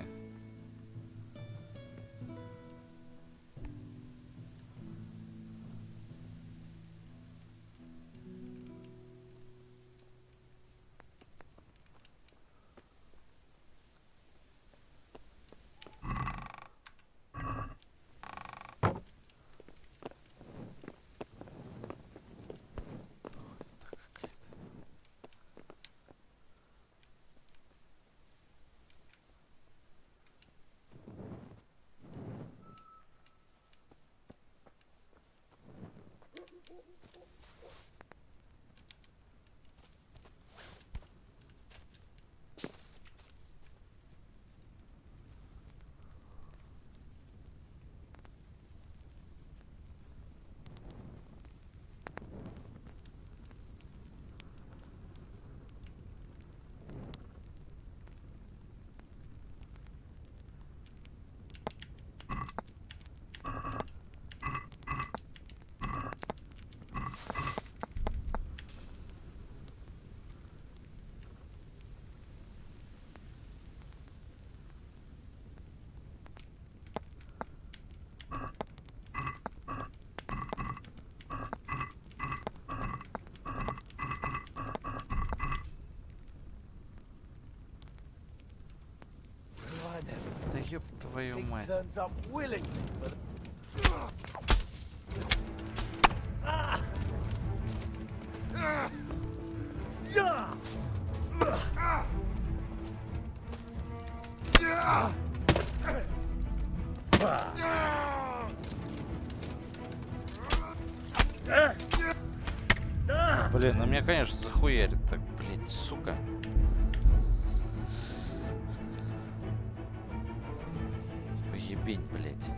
Да ёб твою мать. Блин, ну меня, конечно, захуярит так, блядь, сука. Поебень, блядь.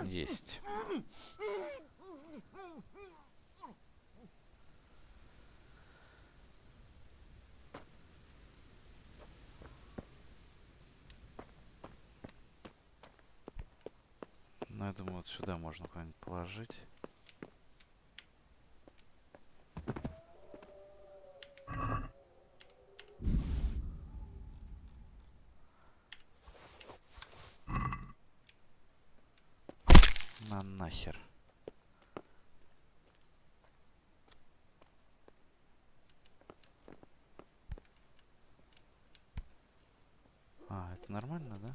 Есть. Ну, я думаю, вот сюда можно куда-нибудь положить. На нахер. это нормально, да?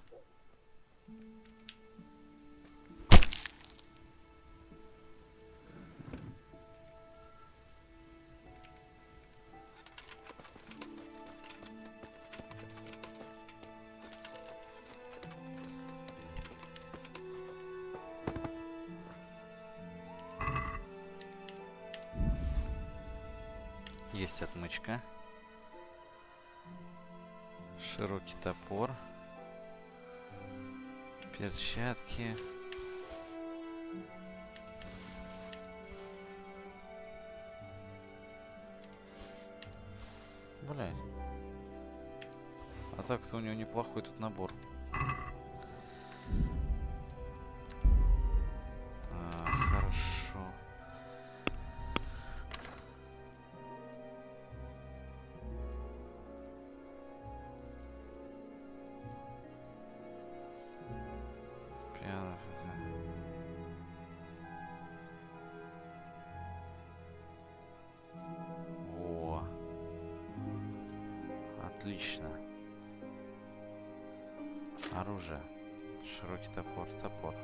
Есть отмычка. Широкий топор. Перчатки. Блядь. А так-то у него неплохой тут набор. Хорошо. О, отлично. Оружие. Широкий топор. Топор.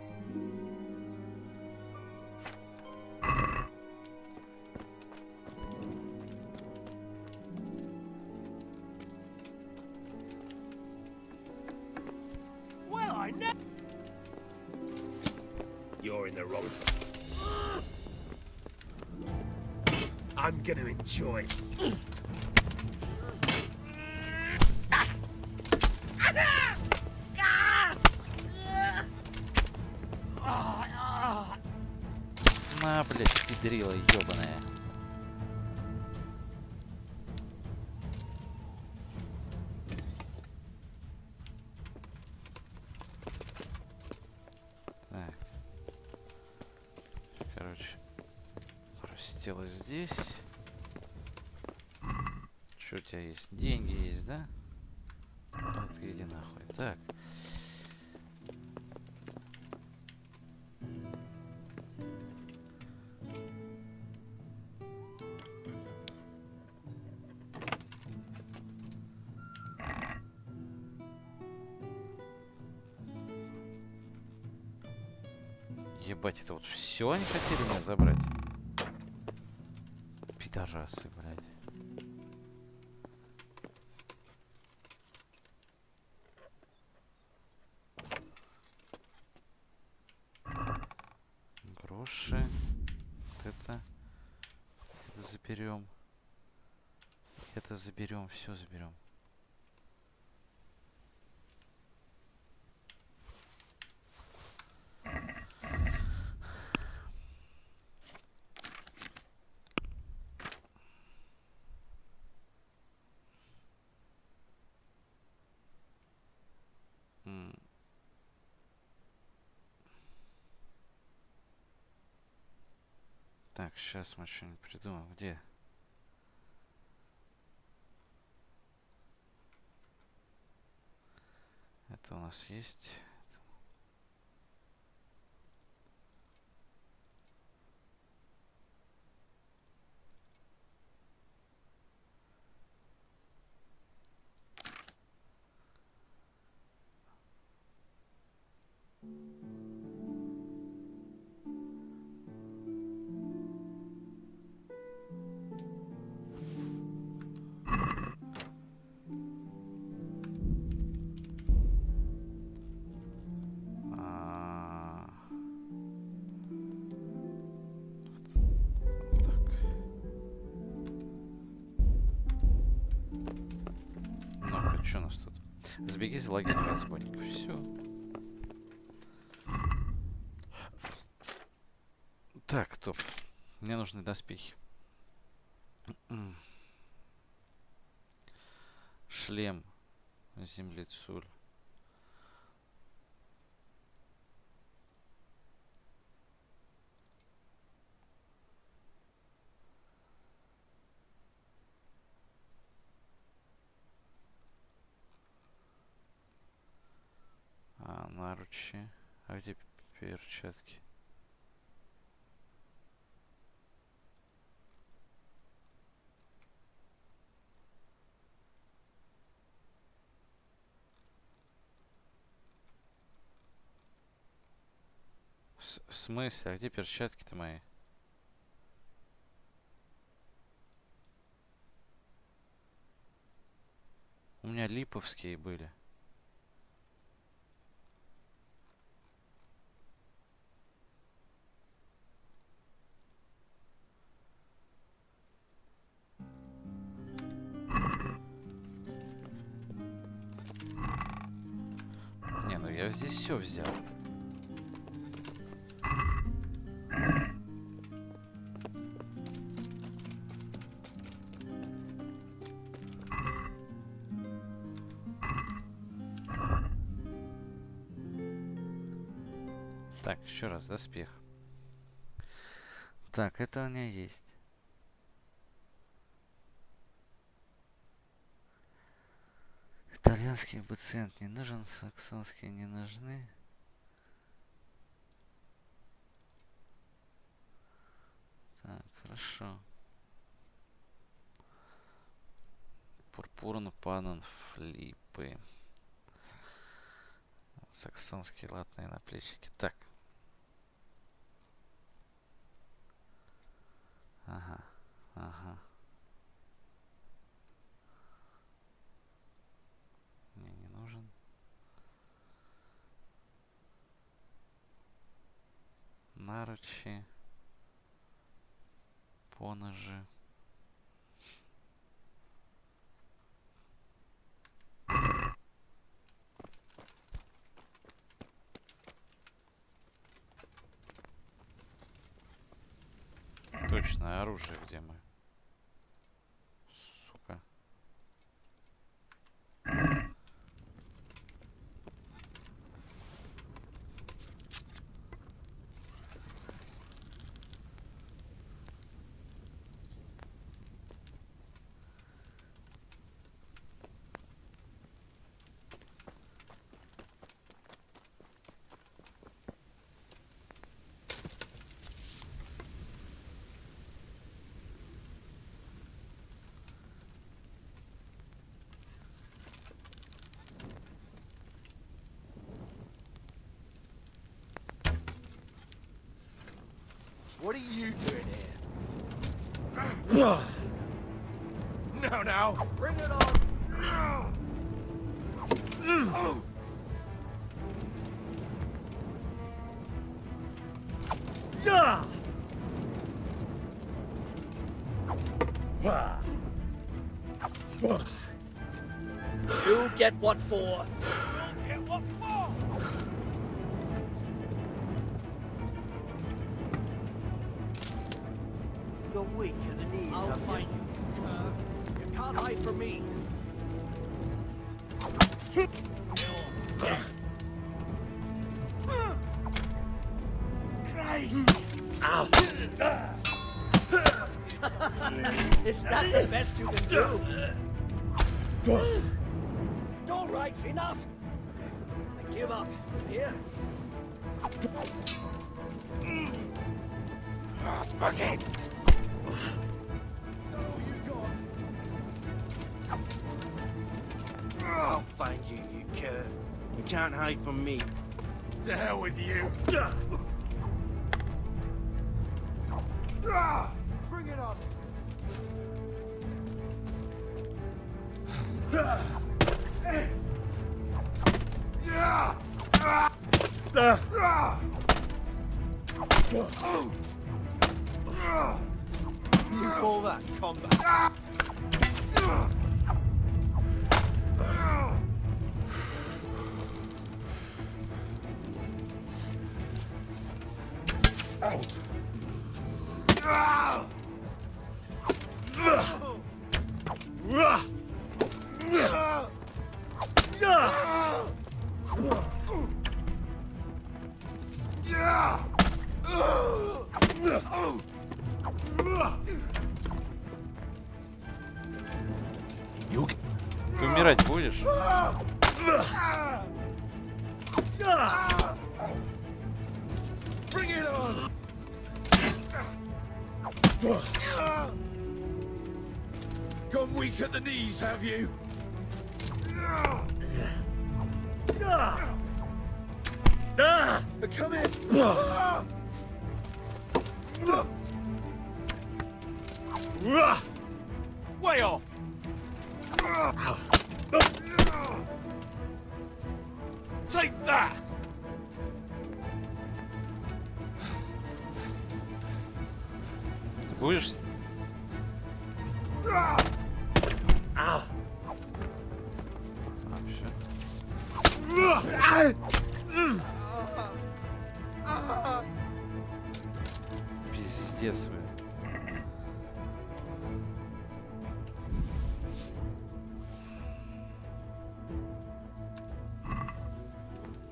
Well, I know. You're in the wrong. I'm gonna enjoy. На, блядь, педрила ёбаная. Так. Короче, простила здесь. Что у тебя есть? Деньги есть, да? Вот ты иди нахуй. Так. Ебать, это вот все они хотели меня забрать? Пидорасы, блядь. Гроши. Вот это заберем. Это заберем, все заберем. Так, сейчас мы что-нибудь придумаем. Где? Это у нас есть. Что у нас тут? Сбеги из лагеря разбойников. Все. Так, топ. Мне нужны доспехи. Шлем. Землецуль. Наручи. А где перчатки? В смысле? А где перчатки-то мои? У меня липовские были. Не, ну я здесь все взял. Так, еще раз, доспех. Так, это у меня есть. Итальянский пациент не нужен, саксонские не нужны. Так, хорошо. Пурпурн панон флипы. Саксонские латные наплечники. Так. Ага, ага. Мне не нужен. Наручи. Поножи. Точно, оружие где мы? Сука. What are you doing here? No, no. Bring it on. You get what for? You'll get what for? You're weak at the knees. I'll find you. You can't hide from me. Christ! Ow. Is that the best you can do? All right, enough. I give up. Here. Fuck it! I'll find you, you cur. You can't hide from me. To hell with you! Bring it on! You call that combat? Ты умирать будешь? Bring it on! Gone weak at the knees, have you? Come in. Way off. Take that. Ты будешь? Вообще. Пиздец вы.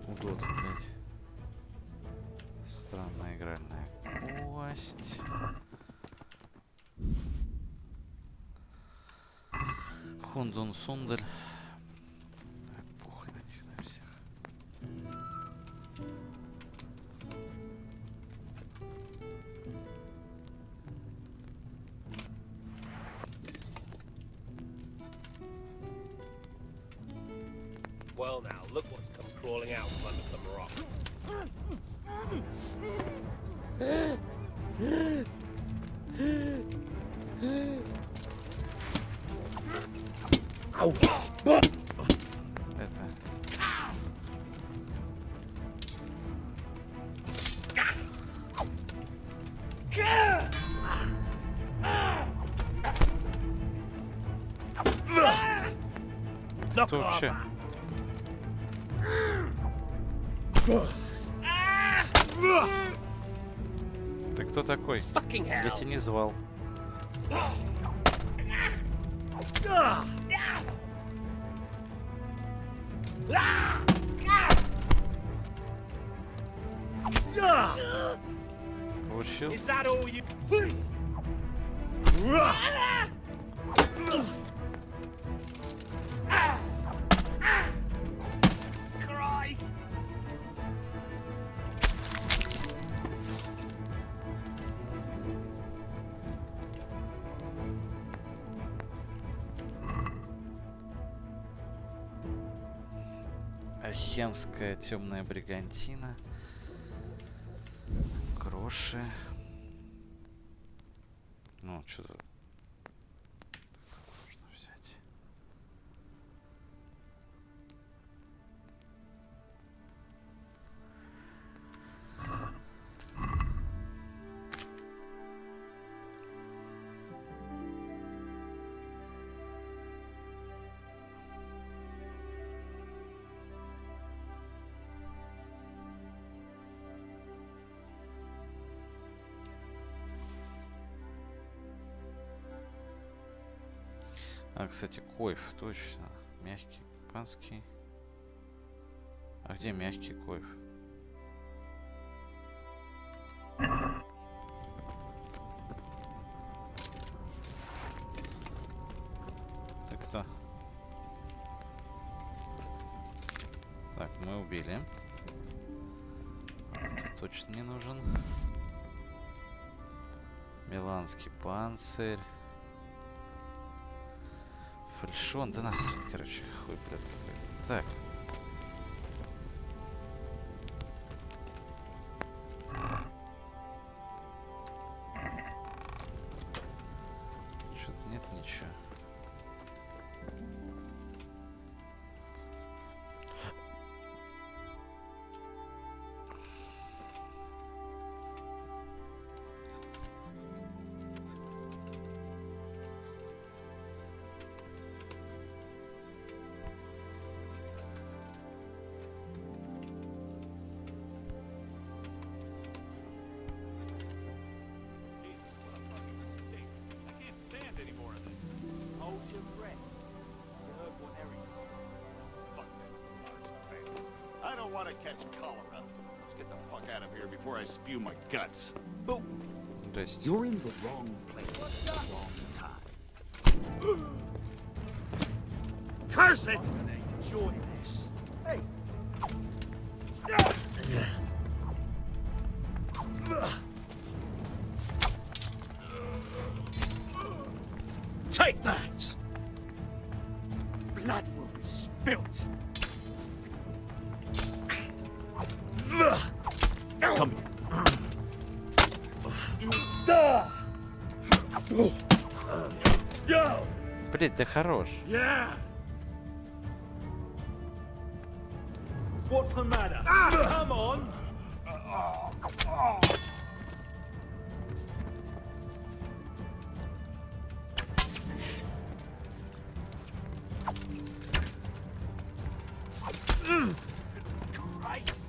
Удот, блядь. Странная игральная кость. Хундун Сундель. Так, похуй на них, на всех. Well now, look what's come crawling out from under some rock. Ау! Это... Кто вообще? Ты кто такой? Я тебя не звал. Получил? Ахенская темная бригантина. Гроши. Ну, что-то можно взять. А, кстати, койф, точно. Мягкий, панский. А где мягкий койф? Так, кто? Так, мы убили. Тут точно не нужен. Миланский панцирь. Фальшон, да насрать, короче, хуй, блядь, какой-то. Так. Что-то нет ничего. Catch cholera. Let's get the fuck out of here before I spew my guts. Oh, you're in the wrong place at the wrong time. Curse it! I'm gonna enjoy this. Hey! Take that! Blood will be spilt. блядь, да хорош. Yeah. What's the matter? Come on. Christ.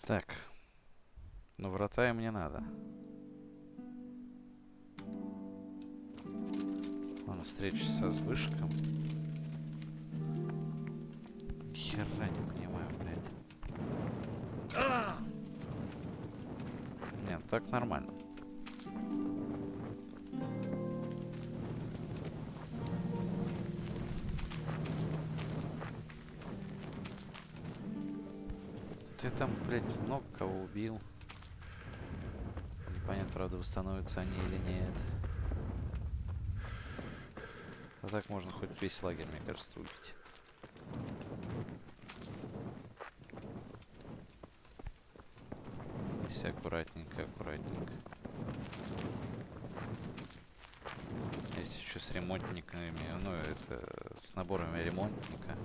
Так. Но врата им не надо. Ладно, встречусь со Збышком. Хера не понимаю, блядь. Нет, так нормально. Ты там, блядь, много кого убил. Непонятно, правда, восстановятся они или нет. А так можно хоть весь лагерь, мне кажется, убить. Если аккуратненько, аккуратненько. Если еще с ремонтниками, ну, это с наборами ремонтника.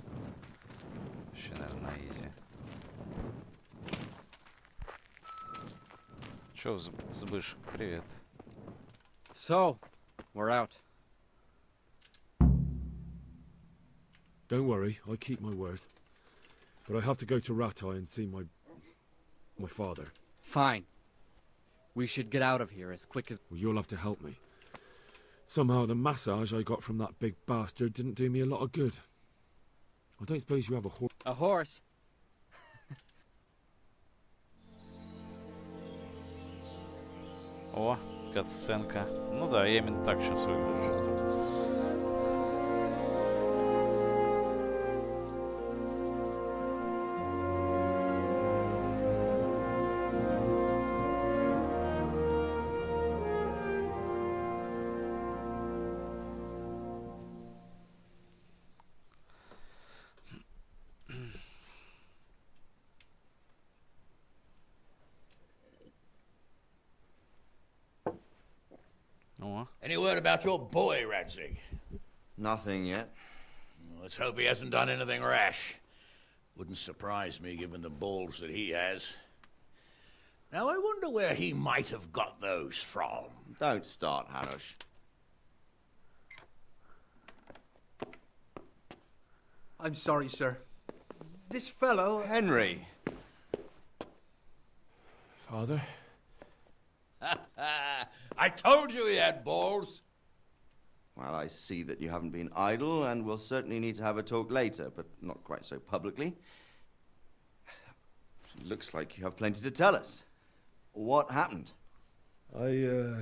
Еще, наверное, на изи. Чё, Збышек, привет. So, we're out. Don't worry, I keep my word. But I have to go to Ratai and see my father. Fine. We should get out of here as quick as... Well, you'll have to help me. Somehow the massage I got from that big bastard didn't do me a lot of good. I don't suppose you have a horse? A horse? О, катсценка. Ну да, я именно так сейчас выгляжу. Any word about your boy, Radzig? Nothing yet. Let's hope he hasn't done anything rash. Wouldn't surprise me given the balls that he has. Now I wonder where he might have got those from. Don't start, Hanush. I'm sorry, sir. This fellow... Henry! Father? I told you he had balls. Well, I see that you haven't been idle, and we'll certainly need to have a talk later, but not quite so publicly. It looks like you have plenty to tell us. What happened? I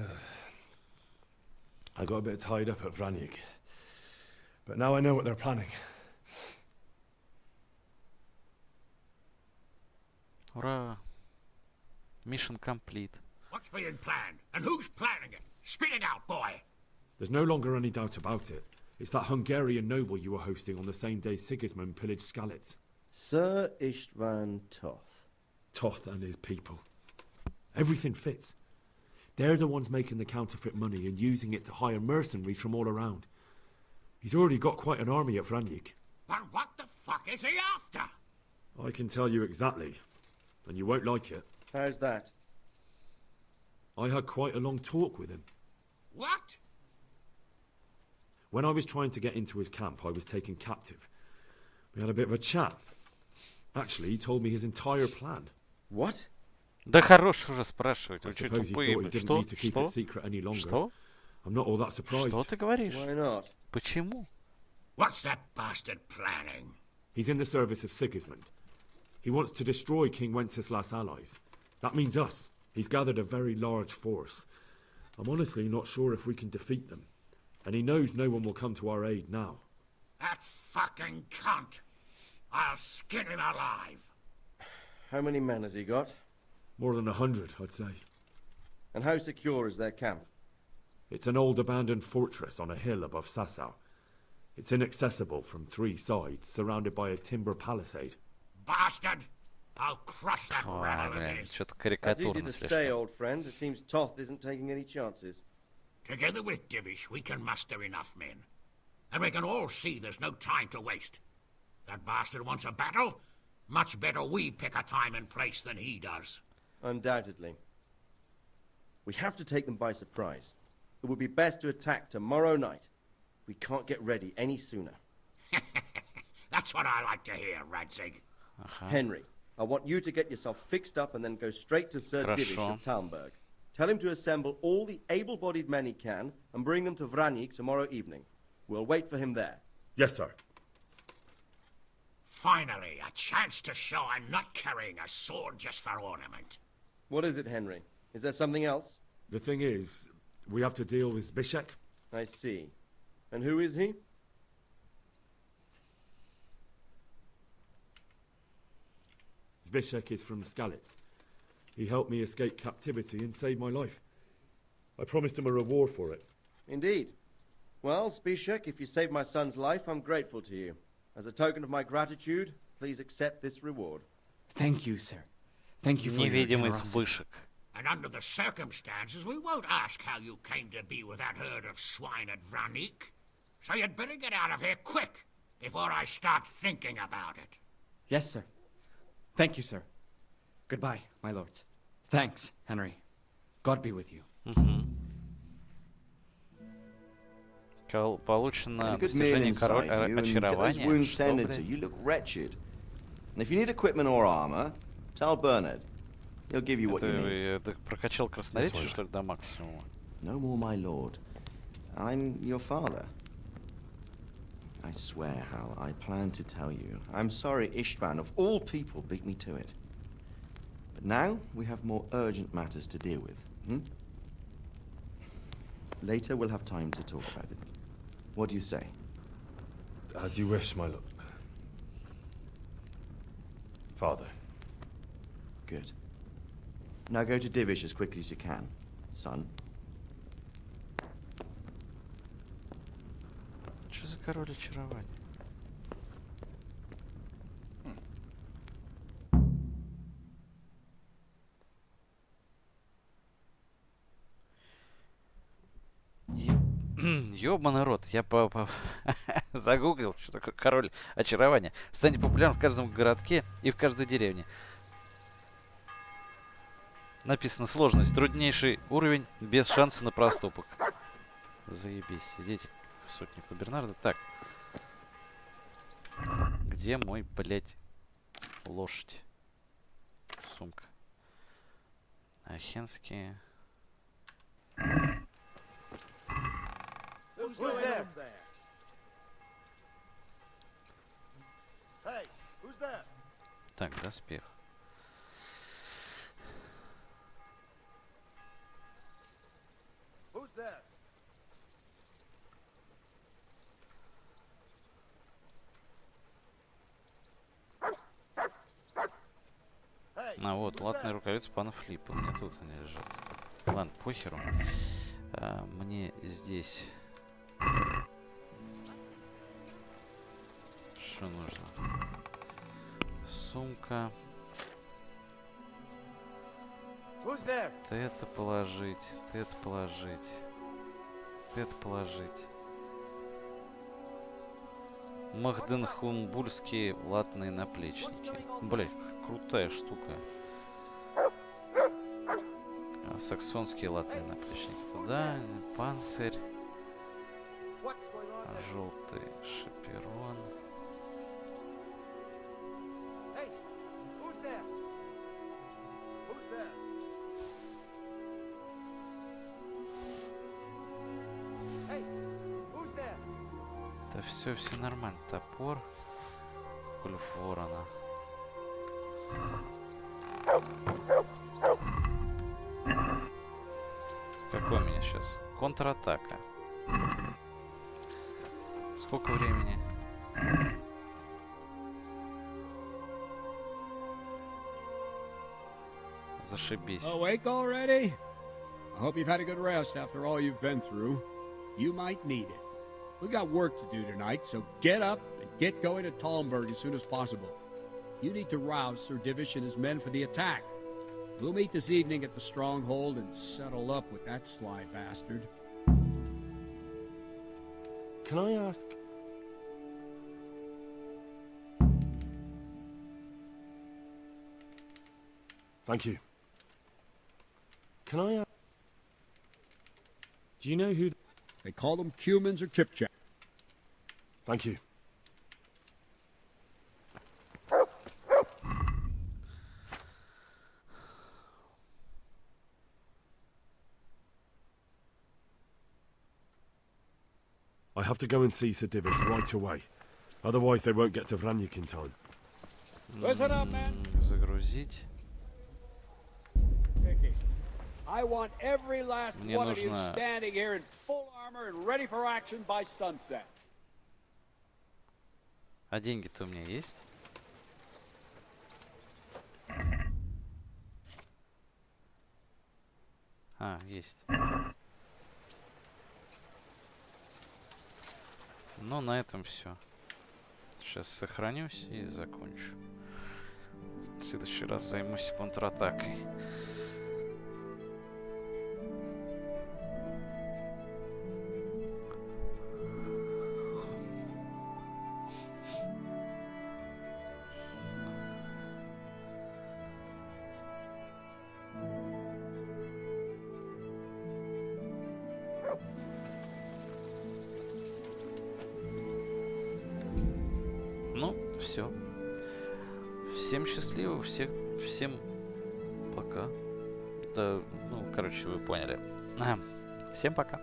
got a bit tied up at Vranyik. But now I know what they're planning. Ура! Mission complete. What's being planned? And who's planning it? Spit it out, boy! There's no longer any doubt about it. It's that Hungarian noble you were hosting on the same day Sigismund pillaged Skalitz. Sir Istvan Toth. Toth and his people. Everything fits. They're the ones making the counterfeit money and using it to hire mercenaries from all around. He's already got quite an army at Vranyik. But what the fuck is he after? I can tell you exactly, and you won't like it. How's that? I had quite a long talk with him. What? When I was trying to get into his camp, I was taken captive. We had a bit of a chat. Actually, he told me his entire plan. What? Да хорош уже спрашивать. I Вы что, suppose he тупые? thought he didn't Что? need to keep Что? it secret any longer. Что? I'm not all that surprised. Что ты говоришь? Why not? Почему? What's that bastard planning? He's in the service of Sigismund. He wants to destroy King Wenceslas' allies. That means us. He's gathered a very large force. I'm honestly not sure if we can defeat them. And he knows no one will come to our aid now. That fucking cunt! I'll skin him alive! How many men has he got? More than 100, I'd say. And how secure is their camp? It's an old abandoned fortress on a hill above Sasau. It's inaccessible from 3 sides, surrounded by a timber palisade. Bastard! I'll crush that rattle of his. Что-то That's easy карикатурно to say, слишком. old friend. It seems Toth isn't taking any chances. Together with Divish, we can muster enough men. And we can all see there's no time to waste. That bastard wants a battle? Much better we pick a time and place than he does. Undoubtedly. We have to take them by surprise. It would be best to attack tomorrow night. We can't get ready any sooner. That's what I like to hear, Radzig. Henry, I want you to get yourself fixed up and then go straight to Sir Divish of Talmberg. Tell him to assemble all the able-bodied men he can and bring them to Vranik tomorrow evening. We'll wait for him there. Yes, sir. Finally, a chance to show I'm not carrying a sword just for ornament. What is it, Henry? Is there something else? The thing is, we have to deal with Zbyszek. I see. And who is he? Zbyszek is from Skalitz. He helped me escape captivity and saved my life. I promised him a reward for it. Indeed. Well, Zbyszek, if you saved my son's life, I'm grateful to you. As a token of my gratitude, please accept this reward. Thank you, sir. Thank you for your Невидимый generosity. Zbyszek. And under the circumstances, we won't ask how you came to be with that herd of swine at Vranik. So you'd better get out of here quick, before I start thinking about it. Yes, sir. Thank you, sir. Goodbye, my lords. Thanks, Henry. God be with you. Получено Good meal достижение Король, inside you, and get those очарования. wounds Что, tended to. блядь? You look wretched. And if you need equipment or armor, tell Bernard. He'll give you what you need. Ты прокачал красноречие, что ли, до максимума? No more, my lord. I'm your father. I swear, Hal, I plan to tell you. I'm sorry Istvan, of all people, beat me to it. But now we have more urgent matters to deal with. Later we'll have time to talk about it. What do you say? As you wish, my lord. Father. Good. Now go to Divish as quickly as you can, son. Что за король очарования? Ёбаный рот, я загуглил, что такое король очарования. Станет популярным в каждом городке и в каждой деревне. Написано сложность, труднейший уровень, без шанса на проступок. Заебись, идите в сотнику Бернарда. Так. Где мой, блядь, лошадь? Сумка. Ахенские. Who's there? Hey, who's there? Так, доспех. Who's there? А вот, латные рукавицы пана Флипа. У меня тут они лежат. Ладно, похеру. Мне здесь... Что нужно? Сумка. Ты это положить. Ты это положить. Ты это положить. Махденхумбульские латные наплечники. Бля, крутая штука. Саксонские латные наплечники туда. Панцирь. Желтый шаперон. Да все нормально. Топор. Клюв ворона. Какой у меня сейчас? Контратака. Сколько времени? Зашибись. Awake already? I hope you've had a good rest after all you've been through. You might need it. We got work to do tonight, so get up and get going to Talmberg as soon as possible. You need to rouse Sir Divish and his men for the attack. We'll meet this evening at the stronghold and settle up with that sly bastard. Can I ask? Thank you. Can I ask? Do you know who... They call them Cumans or Kipchak. Thank you. I have to go and see Sir Divish right away. Otherwise they won't get to Vranyuk in time. Listen up, man. Загрузить. I want every last Мне one of you нужно... standing here in full armor and ready for action by sunset. А деньги-то у меня есть? А, есть. Ну, на этом все. Сейчас сохранюсь и закончу. В следующий раз займусь контратакой. Ну, все. Всем счастливо, всем пока. Да, ну, короче, вы поняли. Всем пока.